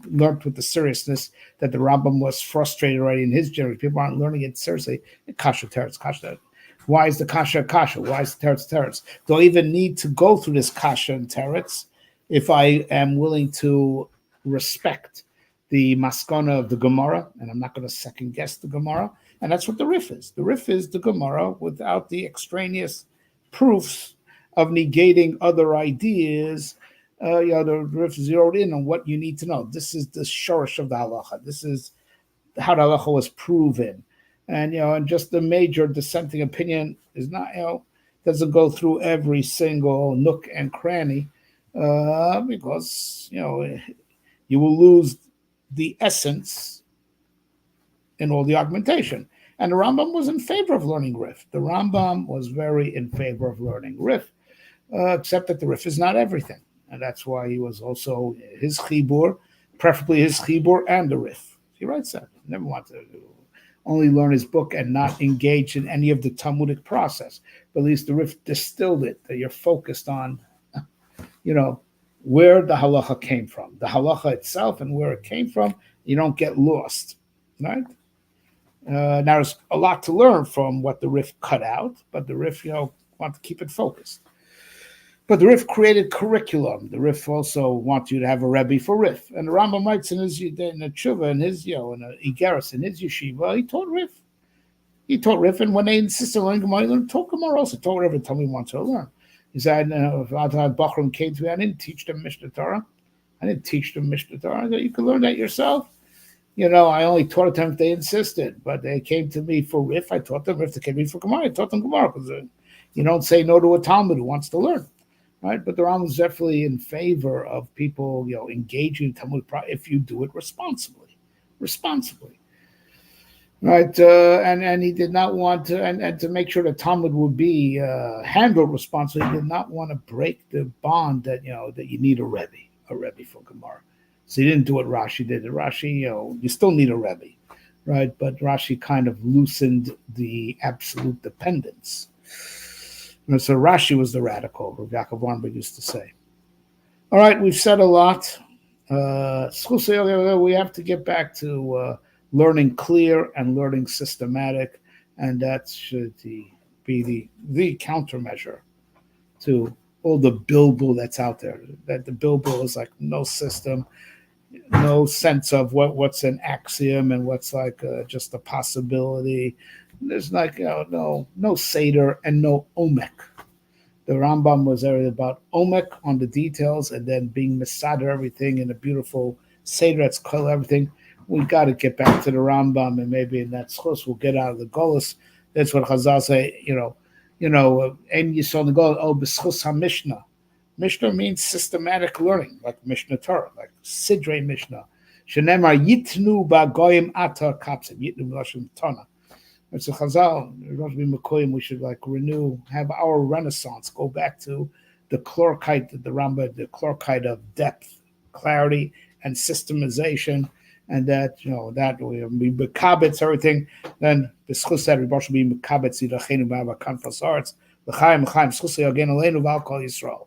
learned with the seriousness that the Rambam was frustrated already in his generation. People aren't learning it seriously. Kasha teretz, kasha. Why is the kasha kasha? Why is the teretz teretz? Do I even need to go through this kasha and teretz if I am willing to respect the maskana of the Gemara, and I'm not going to second guess the Gemara? And that's what the Rif is. The Rif is the Gemara without the extraneous proofs of negating other ideas. The Rif zeroed in on what you need to know. This is the shorish of the halacha. This is how the halacha was proven. And, and just the major dissenting opinion is not, doesn't go through every single nook and cranny because, you will lose the essence in all the augmentation. And the Rambam was in favor of learning Rif. The Rambam was very in favor of learning Rif, except that the Rif is not everything. And that's why he was also his chibur, preferably his chibur and the Rif. He writes that. He never wanted to only learn his book and not engage in any of the Talmudic process. But at least the Rif distilled it, that you're focused on, where the halacha came from. The halacha itself and where it came from, you don't get lost, right? Now, there's a lot to learn from what the Rif cut out, but the Rif, want to keep it focused. But the Rif created curriculum. The Rif also wants you to have a Rebbe for Rif. And the Rambam writes in his tshuva, in his, in a Igeris, in his yeshiva, he taught Rif. He taught Rif, and when they insisted on learning Gemara, he learned taught Gemara also, taught whatever Talmud wants to learn. He said, if Bachram came to me, I didn't teach them Mishnah Torah. I didn't teach them Mishnah Torah. You can learn that yourself. I only taught them if they insisted, but they came to me for Rif. I taught them. If they came to me for Gemara, I taught them Gemara, because you don't say no to a Talmud who wants to learn. Right, but the Rambam is definitely in favor of people, engaging in Talmud if you do it responsibly, right? And he did not want to, and to make sure that Talmud would be handled responsibly. He did not want to break the bond that that you need a Rebbe for Gemara. So he didn't do what Rashi did. Rashi, you still need a Rebbe, right? But Rashi kind of loosened the absolute dependence. So Rashi was the radical, Rav Yaakov Weinberg used to say. All right, we've said a lot. We have to get back to learning clear and learning systematic, and that should be the countermeasure to all the bilbul that's out there. That the bilbul is like no system, no sense of what's an axiom and what's like just a possibility. There's like no Seder and no Omek. The Rambam was about Omek on the details and then being Mesader everything in a beautiful Seder, it's called everything. We got to get back to the Rambam, and maybe in that schus we'll get out of the Golas. That's what Chazal say. And you saw the Golas. Oh, b'schus HaMishnah. Mishnah means systematic learning, like Mishnah Torah, like Sidrei Mishnah. Shenemar yitnu ba'goyim atar kapsim yitnu b'lashon tana. It's a Chazal. We should like renew, have our renaissance, go back to the chlorite, the Rambam, the chlorite of depth, clarity, and systemization, and that that we bekabitz everything. Then the schus that we should be bekabitz yidachenu b'ava kanfas arts. L'chaim schus again aleinu v'al kol Yisrael.